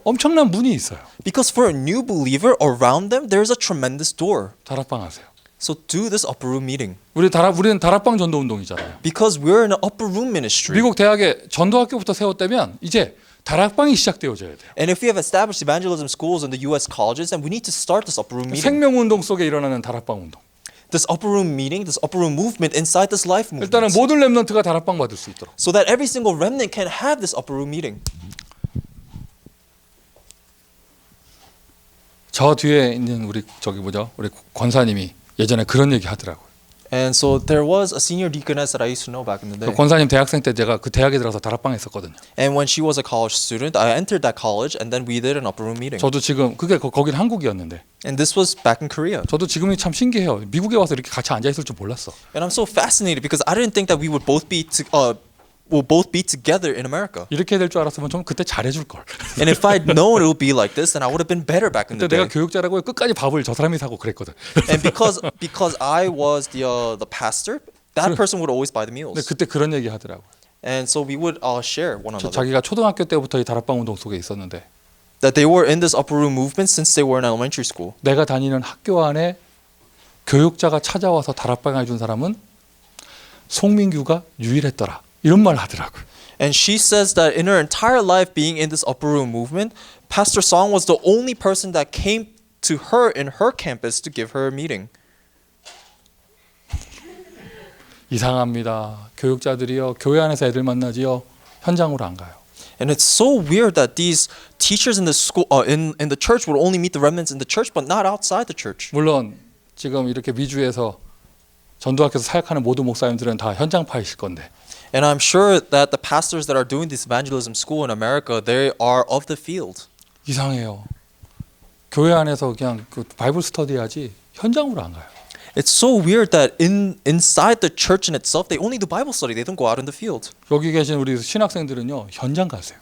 엄청난 문이 있어요. Because for a new believer, around them, there's a tremendous door. 다락방 하세요. So do this upper room meeting. 우리는 다락방 전도 운동이잖아요. Because we're in an upper room ministry. 미국 대학에 전도학교부터 세웠다면 이제 다락방이 시작되어져야 돼요. And if we have established evangelism schools in the U.S. colleges, then we need to start this upper room meeting. 생명 운동 속에 일어나는 다락방 운동. This upper room meeting, this upper room movement inside this life 일단은 movement. 모든 렘넌트가 다락방 받을 수 있도록. So that every single remnant can have this upper room meeting. 저 뒤에 있는 우리 권사님이 예전에 그런 얘기 하더라고요. And so there was a senior deaconess that I used to know back in the day. 권사님 대학생 때 제가 그 대학에 들어가서 다락방 했었거든요. And when she was a college student, I entered that college and then we did an upper room meeting. 저도 지금 그게 거긴 한국이었는데 And this was back in Korea. 저도 지금이 참 신기해요. 미국에 와서 이렇게 같이 앉아 있을 줄 몰랐어. And I'm so fascinated because I didn't think that we would both be will both be together in America. 이렇게 될 줄 알았으면 좀 그때 잘해줄 걸. And if I'd known it would be like this, then I would have been better back in the 그때 내가 day. 교육자라고 끝까지 밥을 저 사람이 사고 그랬거든. And because I was the pastor, that person would always buy the 근데 meals. 그때 그런 얘기 하더라고. And so we would share one another. 자기가 초등학교 때부터 이 다락방 운동 속에 있었는데 That they were in this upper room movement since they were in elementary school. 내가 다니는 학교 안에 교육자가 찾아와서 다락방 해준 사람은 송민규가 유일했더라. 이런 말 하더라고요. And she says that in her entire life being in this upper room movement, Pastor Song was the only person that came to her in her campus to give her a meeting. 이상합니다. 교육자들이요. 교회 안에서 애들 만나지요. 현장으로 안 가요. And it's so weird that these teachers in the school, in the church, would only meet the remnants in the church, but not outside the church. 물론 지금 이렇게 미주에서 전도학교에서 사역하는 모든 목사님들은 다 현장파이실 건데 And I'm sure that the pastors that are doing this evangelism school in America, they are of the field. 이상해요. 교회 안에서 그냥 그 바이블 스터디 하지 현장으로 안 가요. It's so weird that inside the church in itself, they only do Bible study. They don't go out in the field. 여기 계신 우리 신학생들은요. 현장 가세요.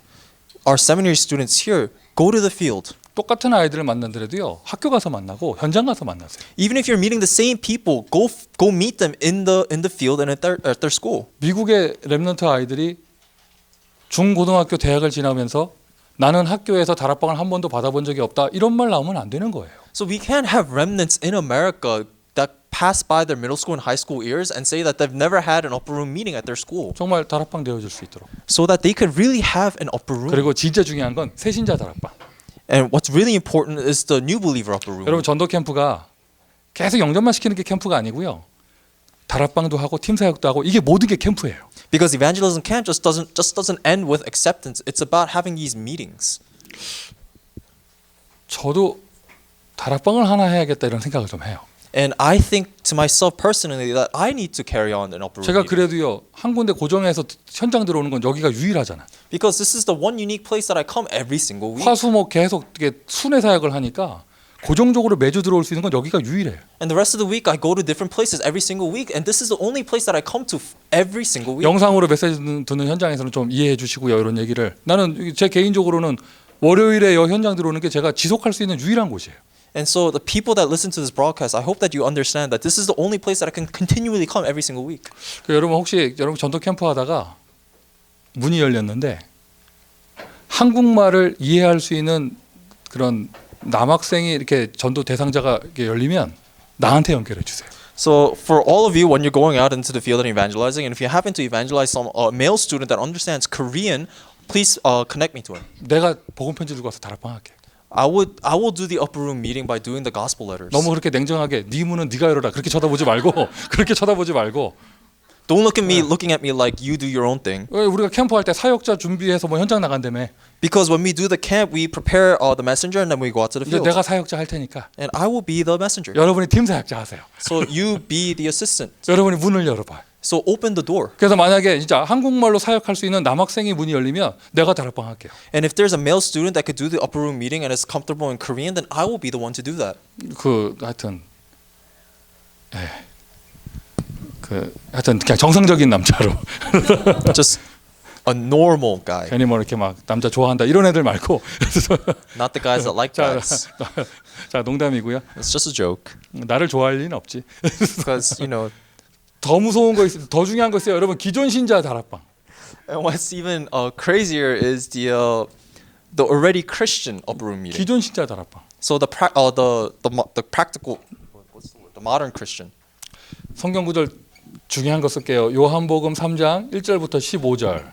Our seminary students here go to the field. 똑같은 아이들을 만나더라도요. 학교 가서 만나고 현장 가서 만나세요. Even if you're meeting the same people, go meet them in the field and at their school. 미국의 렘넌트 아이들이 중고등학교 대학을 지나면서 나는 학교에서 다락방을 한 번도 받아본 적이 없다. 이런 말 나오면 안 되는 거예요. So we can't have remnants in America that pass by their middle school and high school years and say that they've never had an upper room meeting at their school. 정말 다락방 되어줄 수 있도록. So that they could really have an upper room. 그리고 진짜 중요한 건 새신자 다락방. And what's really important is the new believer upper room. 여러분 전도 캠프가 계속 영접만 시키는 게 캠프가 아니고요. 다락방도 하고 팀 사역도 하고 이게 모든 게 캠프예요. Because evangelism camp just doesn't end with acceptance. It's about having these meetings. 저도 다락방을 하나 해야겠다 이런 생각을 좀 해요. And I think to myself personally that I need to carry on an upper room 제가 meeting. 그래도요 한 군데 고정해서 현장 들어오는 건 여기가 유일하잖아. Because this is the one unique place that I come every single week. 화수목 계속 이게 순회 사역을 하니까 고정적으로 매주 들어올 수 있는 건 여기가 유일해요. And the rest of the week I go to different places every single week. And this is the only place that I come to every single week. 영상으로 메시지 듣는 현장에서는 좀 이해해 주시고요 이런 얘기를. 나는 제 개인적으로는 월요일에 여 현장 들어오는 게 제가 지속할 수 있는 유일한 곳이에요. And so the people that listen to this broadcast, I hope that you understand that this is the only place that I can continually come every single week. 여러분 혹시 여러분 전도 캠프 하다가 문이 열렸는데 한국말을 이해할 수 있는 그런 남학생이 이렇게 전도 대상자가 이렇게 열리면 나한테 연결해 주세요. So for all of you, when you're going out into the field and evangelizing, and if you happen to evangelize some male student that understands Korean, please connect me to him. 내가 복음 편지 들고 와서 다락방 할게. I will do the upper room meeting by doing the gospel letters. 너무 그렇게 냉정하게 네 문은 네가 열어라 그렇게 쳐다보지 말고 그렇게 쳐다보지 말고 Don't look at me looking at me like you do your own thing. 왜 우리가 캠프 할 때 사역자 준비해서 뭐 현장 나간다며. Because when we do the camp, we prepare the messenger and then we go out to the 이제 field. 내가 사역자 할 테니까 And I will be the messenger. 여러분이 팀 사역자 하세요. So you be the assistant. 여러분이 문을 열어봐. So open the door. 그래서 만약에 진짜 한국말로 사역할 수 있는 남학생이 문이 열리면 내가 다락방 할게요. And if there's a male student that could do the upper room meeting and is comfortable in Korean, then I will be the one to do that. 그 하여튼 하여튼 그냥 정상적인 남자로 Just a normal guy, 괜히 뭐 이렇게 막 남자 좋아한다 이런 애들 말고 not the guys that like 자, guys. 자 농담이고요. It's just a joke. 나를 좋아할 리는 없지. Because 더 무서운 거 있어요. 더 중요한 거 있어요. 여러분 기존 신자 다락방. and what's even crazier is the already Christian upper room meeting. 기존 신자 다락방. So the practical, what's the word? The modern Christian. 성경 구절 중요한 거 쓸게요. 요한복음 3장 1절부터 15절.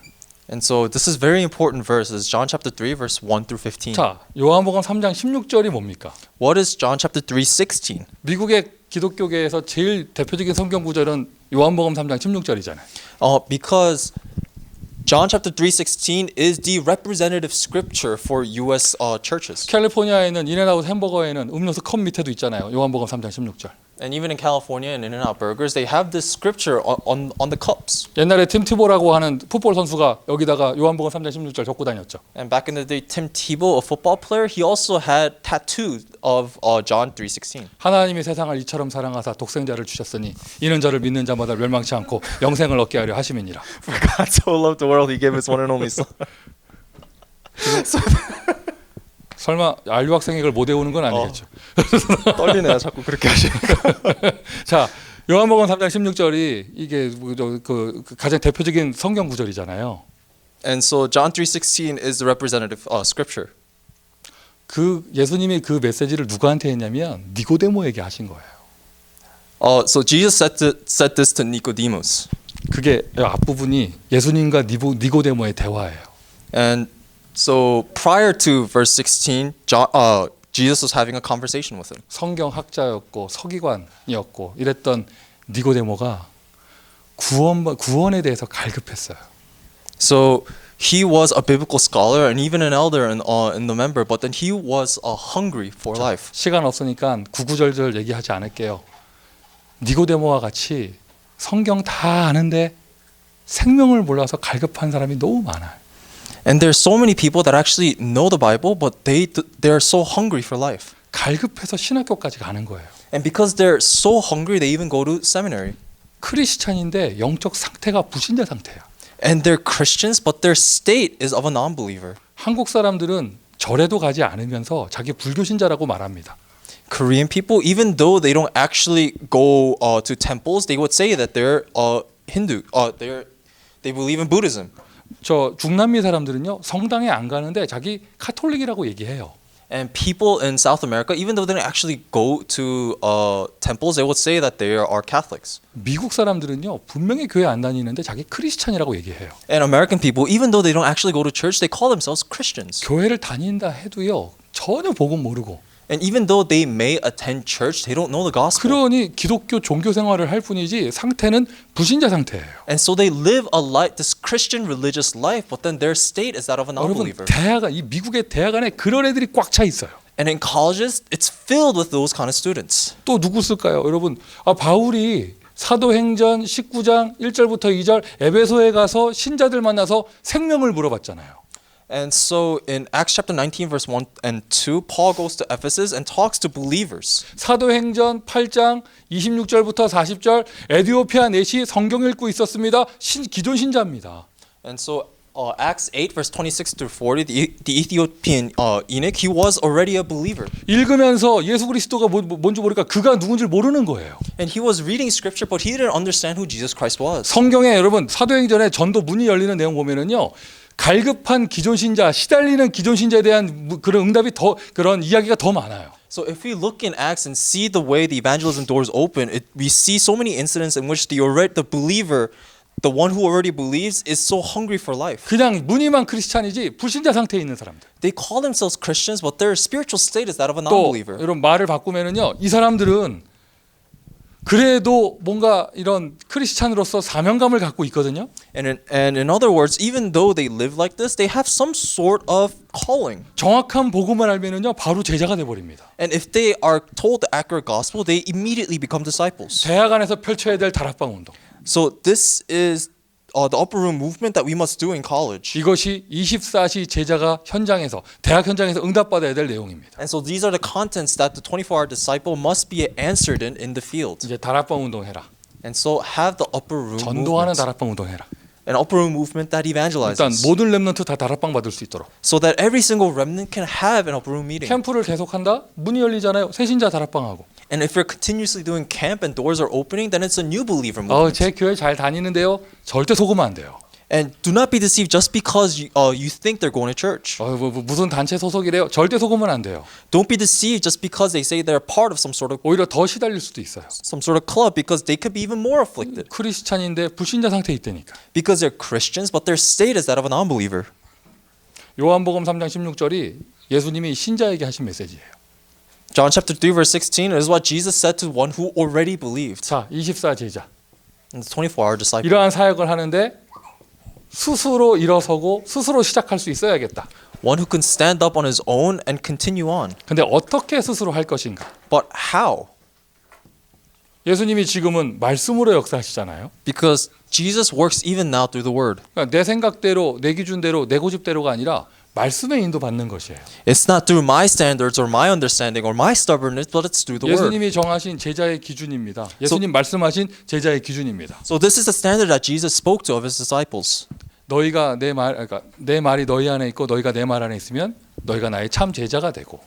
And so this is very important verses. John chapter 3 verse 1 through 15. 자, 요한복음 3장 16절이 뭡니까? What is John chapter 3:16? 미국의 기독교계에서 제일 대표적인 성경 구절은 요한복음 3장 16절이잖아요. Because John chapter 3:16 is the representative scripture for U.S. churches. 캘리포니아에는 인앤아웃 햄버거에는 음료수 컵 밑에도 있잖아요. 요한복음 3장 16절. And even in California and In-N-Out Burgers, they have this scripture on the cups. 옛날에 팀 티보라고 하는 풋볼 선수가 여기다가 요한복음 3장 16절 적고 다녔죠. And back in the day, Tim Tebow, a football player, he also had tattoos of John 3:16. 하나님이 세상을 이처럼 사랑하사 독생자를 주셨으니 이는 저를 믿는 자마다 멸망치 않고 영생을 얻게 하려 하심이니라. For God so loved the world, he gave his one and only son. 설마 안류 학생이 이걸 못 외우는 건 아니겠죠. 떨리네요, 자꾸 그렇게 하시니까. 자, 요한복음 3장 16절이 이게 그 가장 대표적인 성경 구절이잖아요. And so John 3:16 is the representative scripture. 그 예수님이 그 메시지를 누구한테 했냐면 니고데모에게 하신 거예요. So Jesus said this to Nicodemus. 그게 앞부분이 예수님과 니고데모의 대화예요. And so prior to verse 16, Jesus was having a conversation with him. 성경학자였고 서기관이었고 이랬던 니고데모가 구원에 대해서 갈급했어요. So he was a biblical scholar and even an elder in the member, but then he was hungry for life. 시간 없으니까 구구절절 얘기하지 않을게요. 니고데모와 같이 성경 다 아는데 생명을 몰라서 갈급한 사람이 너무 많아요. And there's so many people that actually know the Bible, but they're so hungry for life. 갈급해서 신학교까지 가는 거예요. And because they're so hungry, they even go to seminary. 크리스찬인데 영적 상태가 불신자 상태야. And they're Christians, but their state is of a non-believer. 한국 사람들은 절에도 가지 않으면서 자기 불교신자라고 말합니다. Korean people, even though they don't actually go to temples, they would say that they're Hindu. They believe in Buddhism. 저 중남미 사람들은요 성당에 안 가는데 자기 카톨릭이라고 얘기해요. And people in South America, even though they don't actually go to temples, they would say that they are Catholics. 미국 사람들은요 분명히 교회 안 다니는데 자기 크리스찬이라고 얘기해요. And American people, even though they don't actually go to church, they call themselves Christians. 교회를 다닌다 해도요 전혀 복음 모르고. And even though they may attend church, they don't know the gospel. 그러니 기독교 종교 생활을 할 뿐이지 상태는 불신자 상태예요. And so they live a life, this Christian religious life, but then their state is that of a 여러분 non-believer. 대학가 이 미국의 대학안에 그런 애들이 꽉 차 있어요. And in colleges, it's filled with those kind of students. 또 누구 쓸까요? 여러분 바울이 사도행전 19장 1절부터 2절 에베소에 가서 신자들 만나서 생명을 물어봤잖아요. And so in Acts chapter 19 verse 1 and 2, Paul goes to Ephesus and talks to believers. 사도행전 8장 26절부터 40절 에디오피아 넷이 성경 읽고 있었습니다. 기존 신자입니다. And so Acts 8 verse 26 through 40, the Ethiopian eunuch, he was already a believer. 읽으면서 예수 그리스도가 뭔지 모르니까 그가 누군지 모르는 거예요. And he was reading scripture, but he didn't understand who Jesus Christ was. 성경에 여러분 사도행전에 전도 문이 열리는 내용 보면은요. 갈급한 기존 신자, 시달리는 기존 신자에 대한 그런 응답이 더 그런 이야기가 더 많아요. So if we look in Acts and see the way the evangelism doors open, we see so many incidents in which the believer, the one who already believes, is so hungry for life. 그냥 무늬만 크리스찬이지 불신자 상태에 있는 사람들. They call themselves Christians, but their spiritual state is that of a 또 non-believer. 이런 말을 바꾸면은요, 이 사람들은 그래도 뭔가 이런 크리스찬으로서 사명감을 갖고 있거든요. And in other words, even though they live like this, they have some sort of calling. 정확한 복음을 알면은요, 바로 제자가 돼 버립니다. And if they are told the accurate gospel, they immediately become disciples. 대학 안에서 펼쳐야 될 다락방 운동. So this is the upper room movement that we must do in college. 이것이 24시 제자가 현장에서 대학 현장에서 응답받아야 될 내용입니다. And so these are the contents that the 24-hour disciple must be answered in the field. 이제 다락방 운동 해라. And so have the upper room 전도하는 movement. 다락방 운동 해라. An upper room movement that 일단 evangelizes. 모든 렘넌트 다 다락방 받을 수 있도록. So that every single remnant can have an upper room meeting. 캠프를 계속한다. 문이 열리잖아요. 새신자 다락방하고. And if you're continuously doing camp and doors are opening, then it's a new believer movement. 제 교회 잘 다니는데요. 절대 속으면 안 돼요. And do not be deceived just because you think they're going to church. 무슨 단체 소속이래요. 절대 속으면 안 돼요. Don't be deceived just because they say they're part of some sort 오히려 더 시달릴 수도 있어요. of club, because they could be even more afflicted. 크리스찬인데 불신자 상태에 있다니까. Because they're Christians, but their state is that of a non-believer. 요한복음 3장 16절이 예수님이 신자에게 하신 메시지예요. John chapter 3 verse 16 is what Jesus said to one who already believed. 자, 24 제자. And the 24-hour disciple. 이러한 사역을 하는데 스스로 일어서고 스스로 시작할 수 있어야겠다. One who can stand up on his own and continue on. 근데 어떻게 스스로 할 것인가? But how? 예수님이 지금은 말씀으로 역사하시잖아요. Because Jesus works even now through the word. 그러니까 내 생각대로, 내 기준대로, 내 고집대로가 아니라 말씀에 인도받는 것이에요. It's not through my standards or my understanding or my stubbornness, but it's through the word. 예수님이 정하신 제자의 기준입니다. 예수님 말씀하신 제자의 기준입니다. So this is the standard that Jesus spoke to of his disciples. 너희가 그러니까 내 말이 너희 안에 있고 너희가 내 말 안에 있으면 너희가 나의 참 제자가 되고.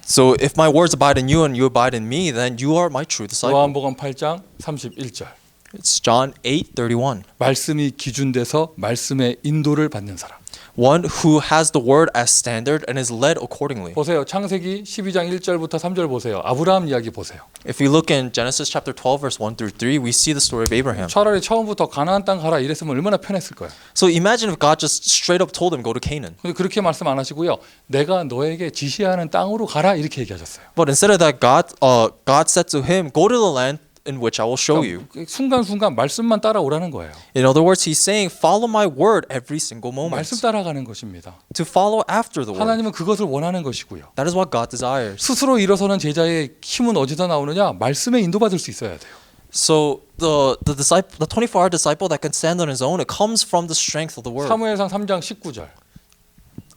So if my words abide in you and you abide in me, then you are my true disciple. 요한복음 8장 31절. It's John 8:31. 말씀이 기준돼서 말씀의 인도를 받는 사람. One who has the word as standard and is led accordingly. 보세요. 창세기 12장 1절부터 3절 보세요. 아브라함 이야기 보세요. If we look in Genesis chapter 12 verse 1 through 3, we see the story of Abraham. 차라리 처음부터 가나안 땅 가라 이랬으면 얼마나 편했을 거예요. So imagine if God just straight up told him go to Canaan. 근데 그렇게 말씀 안 하시고요. 내가 너에게 지시하는 땅으로 가라 이렇게 얘기하셨어요. But instead of that, God said to him, go to the land in which I will show you. 순간순간 말씀만 따라오라는 거예요. In other words, he's saying, follow my word every single moment. 말씀 따라가는 것입니다. To follow after the word. 하나님은 그것을 원하는 것이고요. That is what God desires. 스스로 일어서는 제자의 힘은 어디서 나오느냐? 말씀에 인도받을 수 있어야 돼요. So the 24-hour disciple that can stand on his own, it comes from the strength of the word. 사무엘상 3장 19절.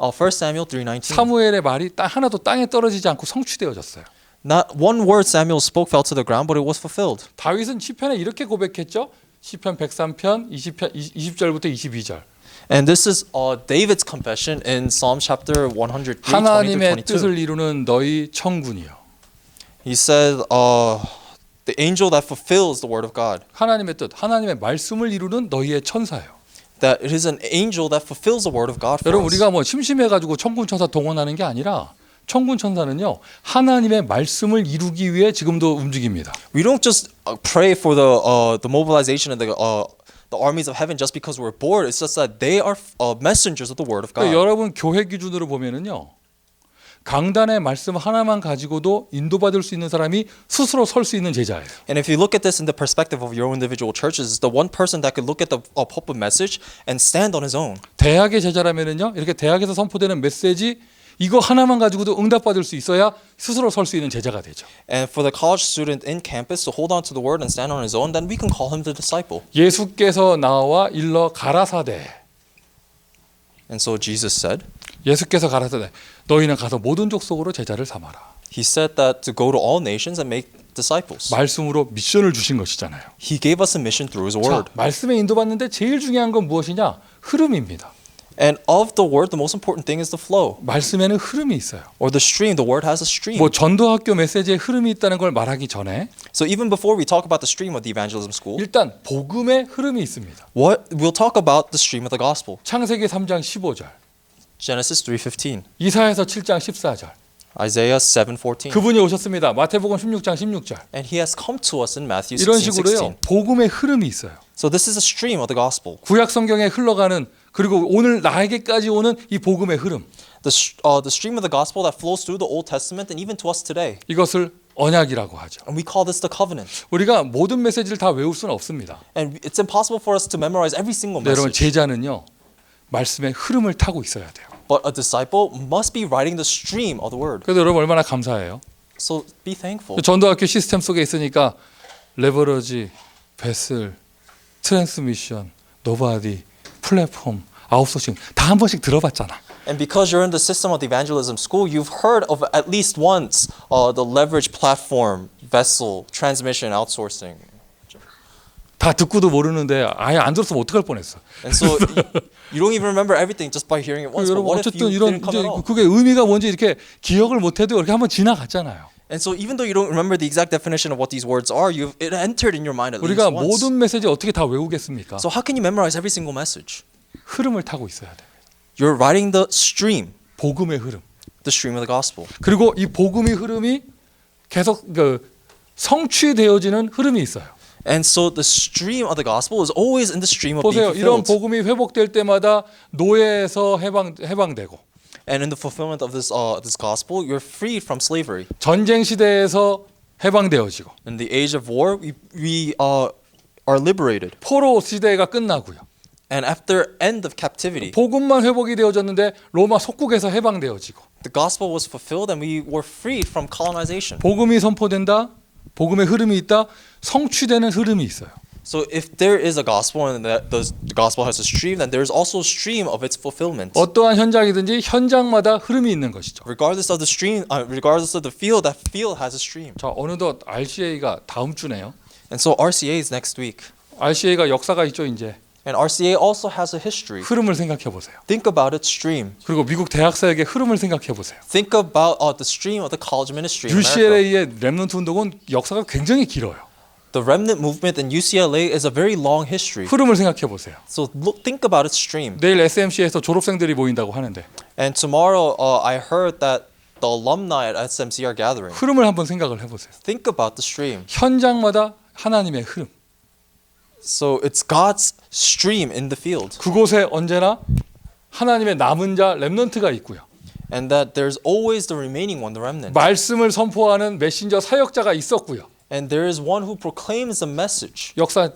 1 Samuel 3:19. 사무엘의 말이 하나도 땅에 떨어지지 않고 성취되어졌어요. Not one word Samuel spoke fell to the ground, but it was fulfilled. 다윗은 시편에 이렇게 고백했죠. 시편 103편 20절부터 22절. And this is David's confession in Psalm chapter 103, 20 하나님의 through 22. 뜻을 이루는 너희 천군이요. He said, the angel that fulfills the word of God. 하나님의 뜻, 하나님의 말씀을 이루는 너희의 천사요. That it is an angel that fulfills the word of God for 여러분 us. 우리가 뭐 심심해가지고 천군 천사 동원하는 게 아니라 천군 천사는요 하나님의 말씀을 이루기 위해 지금도 움직입니다. We don't just pray for the mobilization of the armies of heaven just because we're bored. It's just that they are messengers of the word of God. 그러니까 여러분 교회 기준으로 보면은요 강단의 말씀 하나만 가지고도 인도받을 수 있는 사람이 스스로 설 수 있는 제자예요. And if you look at this in the perspective of your individual churches, it's the one person that could look at the pulpit message and stand on his own. 대학의 제자라면은요 이렇게 대학에서 선포되는 메시지 이거 하나만 가지고도 응답받을 수 있어야 스스로 설 수 있는 제자가 되죠. And for the college student in campus to hold on to the word and stand on his own, then we can call him the disciple. 예수께서 나와 일러 가라사대. And so Jesus said, 예수께서 가라사대. 너희는 가서 모든 족속으로 제자를 삼아라. he said that to go to all nations and make disciples. 말씀으로 미션을 주신 것이잖아요. He gave us a mission through his 자, word. 말씀에 인도받는데 제일 중요한 건 무엇이냐? 흐름입니다. And of the word, the most important thing is the flow 말씀에는 흐름이 있어요. or the stream. The word has a stream. 뭐 전도학교 메시지에 흐름이 있다는 걸 말하기 전에 So even before we talk about the stream of the evangelism school, 일단 복음의 흐름이 있습니다. we'll talk about the stream of the gospel. 창세기 3장 15절, Genesis 3:15, 이사야서 7장 14절. Isaiah 7:14. 그분이 오셨습니다. 마태복음 16장 16절. And he has come to us in Matthew 이런 16:16. 식으로요. 복음의 흐름이 있어요. So this is a stream of the gospel. 구약 성경에 흘러가는 그리고 오늘 나에게까지 오는 이 복음의 흐름. The stream of the gospel that flows through the Old Testament and even to us today. 이것을 언약이라고 하죠. And we call this the covenant. 우리가 모든 메시지를 다 외울 수는 없습니다. And it's impossible for us to memorize every single 네, 여러분 message. 제자는요. 말씀의 흐름을 타고 있어야 돼요. But a disciple must be riding the stream of the word. 그래서 여러분 얼마나 감사해요. So be thankful. 전도학교 시스템 속에 있으니까 레버러지, 베슬, 트랜스미션, 노바디, 플랫폼, 아웃소싱 다 한 번씩 들어봤잖아. And because you're in the system of the evangelism school, you've heard of at least once the leverage platform, vessel, transmission, outsourcing. 다 듣고도 모르는데 아예 안 들었으면 어떡할 뻔했어. And so you don't even remember everything just by hearing it once. But 여러분 what if 어쨌든 you 이런 didn't come 이제 at all? 그게 의미가 뭔지 이렇게 기억을 못해도 이렇게 한번 지나갔잖아요. And so even though you don't remember the exact definition of what these words are, it entered in your mind at least 우리가 once. 모든 메시지 어떻게 다 외우겠습니까? So how can you memorize every single message? 흐름을 타고 있어야 돼. You're riding the stream, 복음의 흐름. the stream of the gospel. 그리고 이 복음의 흐름이 계속 성취되어지는 흐름이 있어요. And so the stream of the gospel is always in the stream of 보세요. being 이런 fulfilled. 복음이 회복될 때마다 노예에서 해방되고 And in the fulfillment of this gospel, you're freed from slavery. 전쟁 시대에서 해방되어지고 In the age of war, we are liberated. 포로 시대가 끝나고요. And after end of captivity, 복음만 회복이 되어졌는데 로마 속국에서 해방되어지고 the gospel was fulfilled and we were freed from colonization. 복음이 선포된다. 복음의 흐름이 있다. 성취되는 흐름이 있어요. So if there is a gospel and that the gospel has a stream, then there's also a stream of its fulfillment. 어떠한 현장이든지 현장마다 흐름이 있는 것이죠. Regardless of the stream, regardless of the field, that field has a stream. 자, 어느덧 RCA가 다음 주네요. And so RCA is next week. RCA가 역사가 있죠, 이제. And RCA also has a history. 흐름을 생각해 보세요. Think about its stream. 그리고 미국 대학사역의 흐름을 생각해 보세요. Think about the stream of the college ministry in America. UCLA의 렘넌트 운동은 역사가 굉장히 길어요. The remnant movement in UCLA is a very long history. 흐름을 생각해 보세요. So think about its stream. 내일 SMC에서 졸업생들이 모인다고 하는데 And tomorrow, I heard that the alumni at SMC are gathering. 흐름을 한번 생각을 해보세요. Think about the stream. 현장마다 하나님의 흐름. So it's God's stream in the field. 그곳에 언제나 하나님의 남은 자 렘넌트가 있고요. And that there's always the remaining one, the remnant. 말씀을 선포하는 메신저 사역자가 있었고요. And there is one who proclaims the message. 역사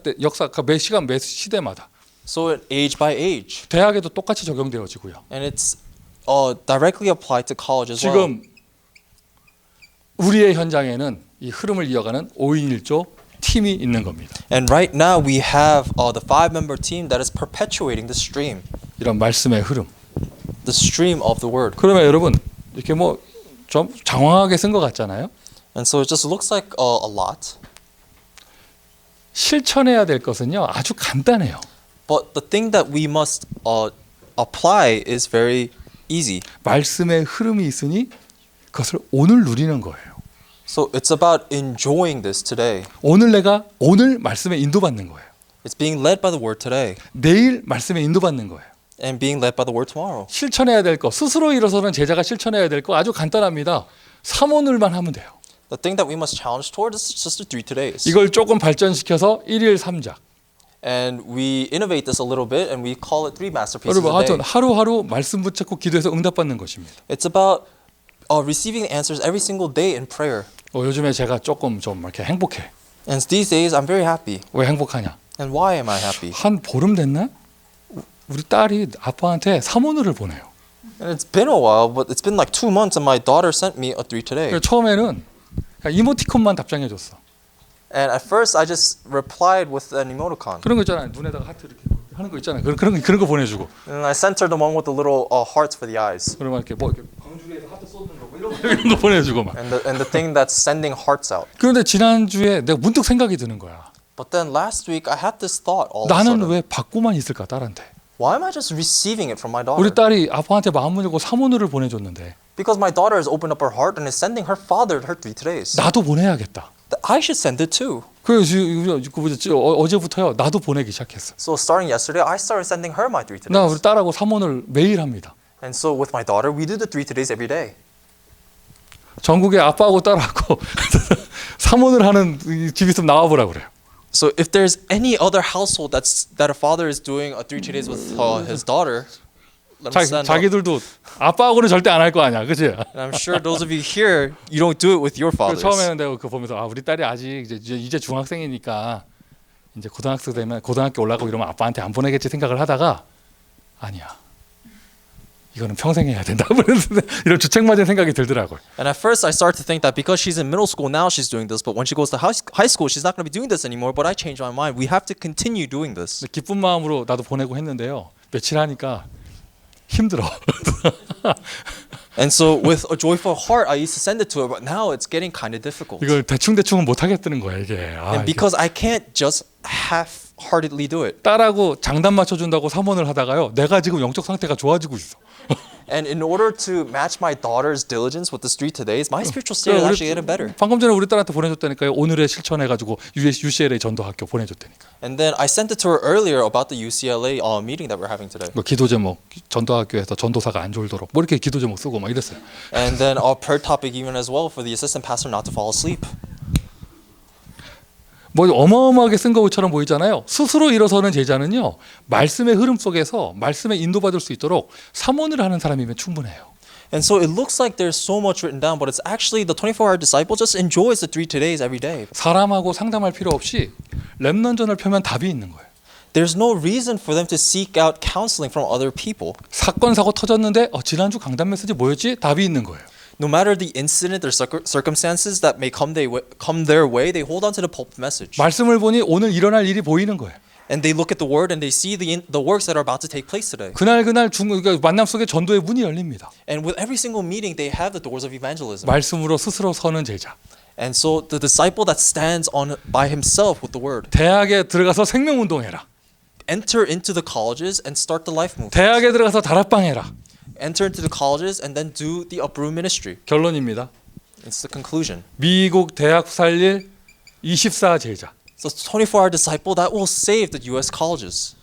매 시간 매 시대마다 So age by age. 대학에도 똑같이 적용되어지고요. And it's directly applied to college as well. 지금 우리의 현장에는 이 흐름을 이어가는 5인 1조 팀이 있는 겁니다. And right now we have the 5-member team that is perpetuating the stream. 이런 말씀의 흐름. The stream of the word. 그러면 여러분 이렇게 뭐 좀 장황하게 쓴 것 같잖아요. And so it just looks like a lot. 실천해야 될 것은요 아주 간단해요. But the thing that we must apply is very easy. 말씀의 흐름이 있으니 그것을 오늘 누리는 거예요. So it's about enjoying this today. 오늘 말씀에 인도받는 거예요. It's being led by the word today 내일 말씀에 인도받는 거예요. and being led by the word tomorrow. 실천해야 될 거, 스스로 일어서는 제자가 실천해야 될 거 아주 간단합니다. 삼오늘만 하면 돼요. The thing that we must challenge toward is just the 3 todays. 이걸 조금 발전시켜서 1일 3작. And we innovate this a little bit and we call it 3 masterpieces 여러분 a day. 하여튼 하루하루 말씀 붙잡고 기도해서 응답받는 것입니다. It's about receiving answers every single day in prayer. 요즘에 제가 조금 좀 이렇게 행복해. And these days I'm very happy. 왜 행복하냐? And why am I happy? 한 보름 됐나? 우리 딸이 아빠한테 삼오늘을 보내요. And it's been a while, but it's been like 2 months and my daughter sent me a 3 today. 처음에는 그냥 이모티콘만 답장해줬어. And at first I just replied with an emoticon. 그런 거 있잖아요. 눈에다가 하트 이렇게 하는 거 있잖아요. 그런 거 보내주고. And I sent her the one with the little hearts for the eyes. 그러면 이렇게 뭐 이렇게 광주리에서 하트 쏟는 거 뭐 이런 거 보내주고 막. And the thing that's sending hearts out. 그런데 지난주에 내가 문득 생각이 드는 거야. But then last week I had this thought all of a 나는 sudden. 왜 받고만 있을까 딸한테? Why am I just receiving it from my daughter? 우리 딸이 아빠한테 마음을 열고 삼오늘을 보내줬는데 Because my daughter has opened up her heart and is sending her father her 3 todays. 나도 보내야겠다. I should send it too. 그래서 어제부터요 나도 보내기 시작했어. So starting yesterday, I started sending her my 3 나 우리 todays. 딸하고 삼오늘 매일 합니다. And so with my daughter, we do the 3 todays every day. 전국에 아빠하고 딸하고 삼오늘 하는 집 있으면 나와보라 그래요. So if there's any other household that a father is doing a 3 todays with his daughter, let me stand up. 자기들도 아빠하고는 절대 안 할 거 아니야, 그치? And I'm sure those of you here, you don't do it with your fathers. 처음에는 내가 그거 보면서 우리 딸이 아직 이제 중학생이니까 이제 고등학교 올라가고 이러면 아빠한테 안 보내겠지 생각을 하다가 아니야. 이거는 평생 해야 된다. 이런 주책맞은 생각이 들더라고요. And at first I started to think that because she's in middle school now she's doing this, but when she goes to high school she's not going to be doing this anymore. But I changed my mind. We have to continue doing this. 기쁜 마음으로 나도 보내고 했는데요. 며칠 하니까 힘들어. And so with a joyful heart I used to send it to her, but now it's getting kind of difficult. 이걸 대충은 못 하겠다는 거야 이게. And because I can't just half-heartedly do it. 딸하고 장단 맞춰준다고 삼원을 하다가요. 내가 지금 영적 상태가 좋아지고 있어. And in order to match my daughter's diligence with the 3 todays, my spiritual state is actually getting better. 방금 전에 우리 딸한테 보내줬다니까요. 오늘의 실천해가지고 UCLA 전도학교 보내줬다니까. And then I sent it to her earlier about the UCLA meeting that we're having today. 뭐 기도 제목 전도학교에서 전도사가 안 졸도록 뭐 이렇게 기도 제목 쓰고 막 이랬어요. And then our prayer topic even as well for the assistant pastor not to fall asleep. 뭐 어마어마하게 쓴 것처럼 보이잖아요. 스스로 일어서는 제자는요. 말씀의 흐름 속에서 말씀에 인도받을 수 있도록 삼원을 하는 사람이면 충분해요. And so it looks like there's so much written down, but it's actually the 24-hour disciple just enjoys the 3 todays every day. 사람하고 상담할 필요 없이 렘넌전을 펴면 답이 있는 거예요. There's no reason for them to seek out counseling from other people. 사건 사고 터졌는데 지난주 강단 메시지 뭐였지? 답이 있는 거예요. No matter the incident or circumstances that may come their way, they hold on to the pulpit message. 말씀을 보니 오늘 일어날 일이 보이는 거예요. And they look at the word and they see the works that are about to take place today. 그날 그러니까 만남 속에 전도의 문이 열립니다. And with every single meeting, they have the doors of evangelism. 말씀으로 스스로 서는 제자. And so the disciple that stands on by himself with the word, 대학에 들어가서 생명운동해라. enter into the colleges and start the life movement. 대학에 들어가서 다락방 해라. Enter into the colleges and then do the uproot ministry. 결론입니다. It's the conclusion. 미국 대학 살릴 24 제자. So 24-hour disciple that will save the U.S. colleges.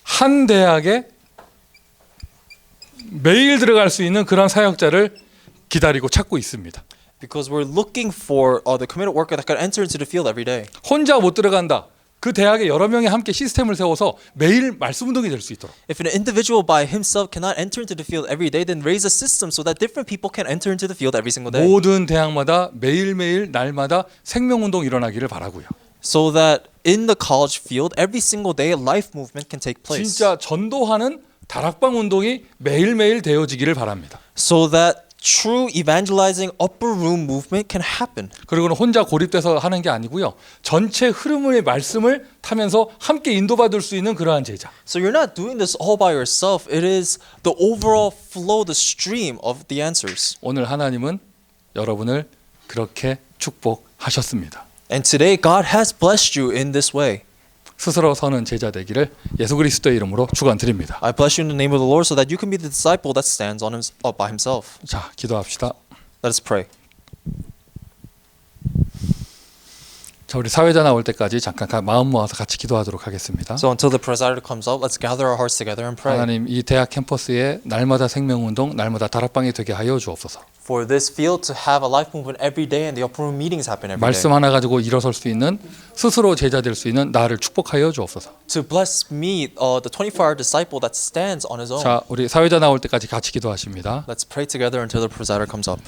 한 대학에 매일 들어갈 수 있는 그런 사역자를 기다리고 찾고 있습니다. Because we're looking for the committed worker that can enter into the field every day. 혼자 못 들어간다. 그 대학에 여러 명이 함께 시스템을 세워서 매일 말씀 운동이 될 수 있도록. If an individual by himself cannot enter into the field every day, then raise a system so that different people can enter into the field every single day. 모든 대학마다 매일매일 날마다 생명 운동 일어나기를 바라고요. So that in the college field, every single day, life movement can take place. 진짜 전도하는 다락방 운동이 매일매일 되어지기를 바랍니다. So that true evangelizing upper room movement can happen. 그리고는 혼자 고립돼서 하는 게 아니고요. 전체 흐름의 말씀을 타면서 함께 인도받을 수 있는 그러한 제자. So you're not doing this all by yourself. It is the overall flow, the stream of the answers. 오늘 하나님은 여러분을 그렇게 축복하셨습니다. And today, God has blessed you in this way. 스스로 서는 제자 되기를 예수 그리스도의 이름으로 축원드립니다. I bless you in the name of the Lord so that you can be the disciple that stands on by himself. 자, 기도합시다. Let us pray. 자, 우리 사회자 나올 때까지 잠깐 마음 모아서 같이 기도하도록 하겠습니다. So until the presider comes up, let's gather our hearts together and pray. 하나님, 이 대학 캠퍼스에 날마다 생명운동, 날마다 다락방이 되게 하여 주옵소서. For this field to have a life movement every day and the upper room meetings happen every day. 말씀 하나 가지고 일어설 수 있는 스스로 제자 될 수 있는 나를 축복하여 주옵소서. To bless me, the 24-hour disciple that stands on his own. 자, 우리 사회자 나올 때까지 같이 기도하십니다. Let's pray together until the presider comes up.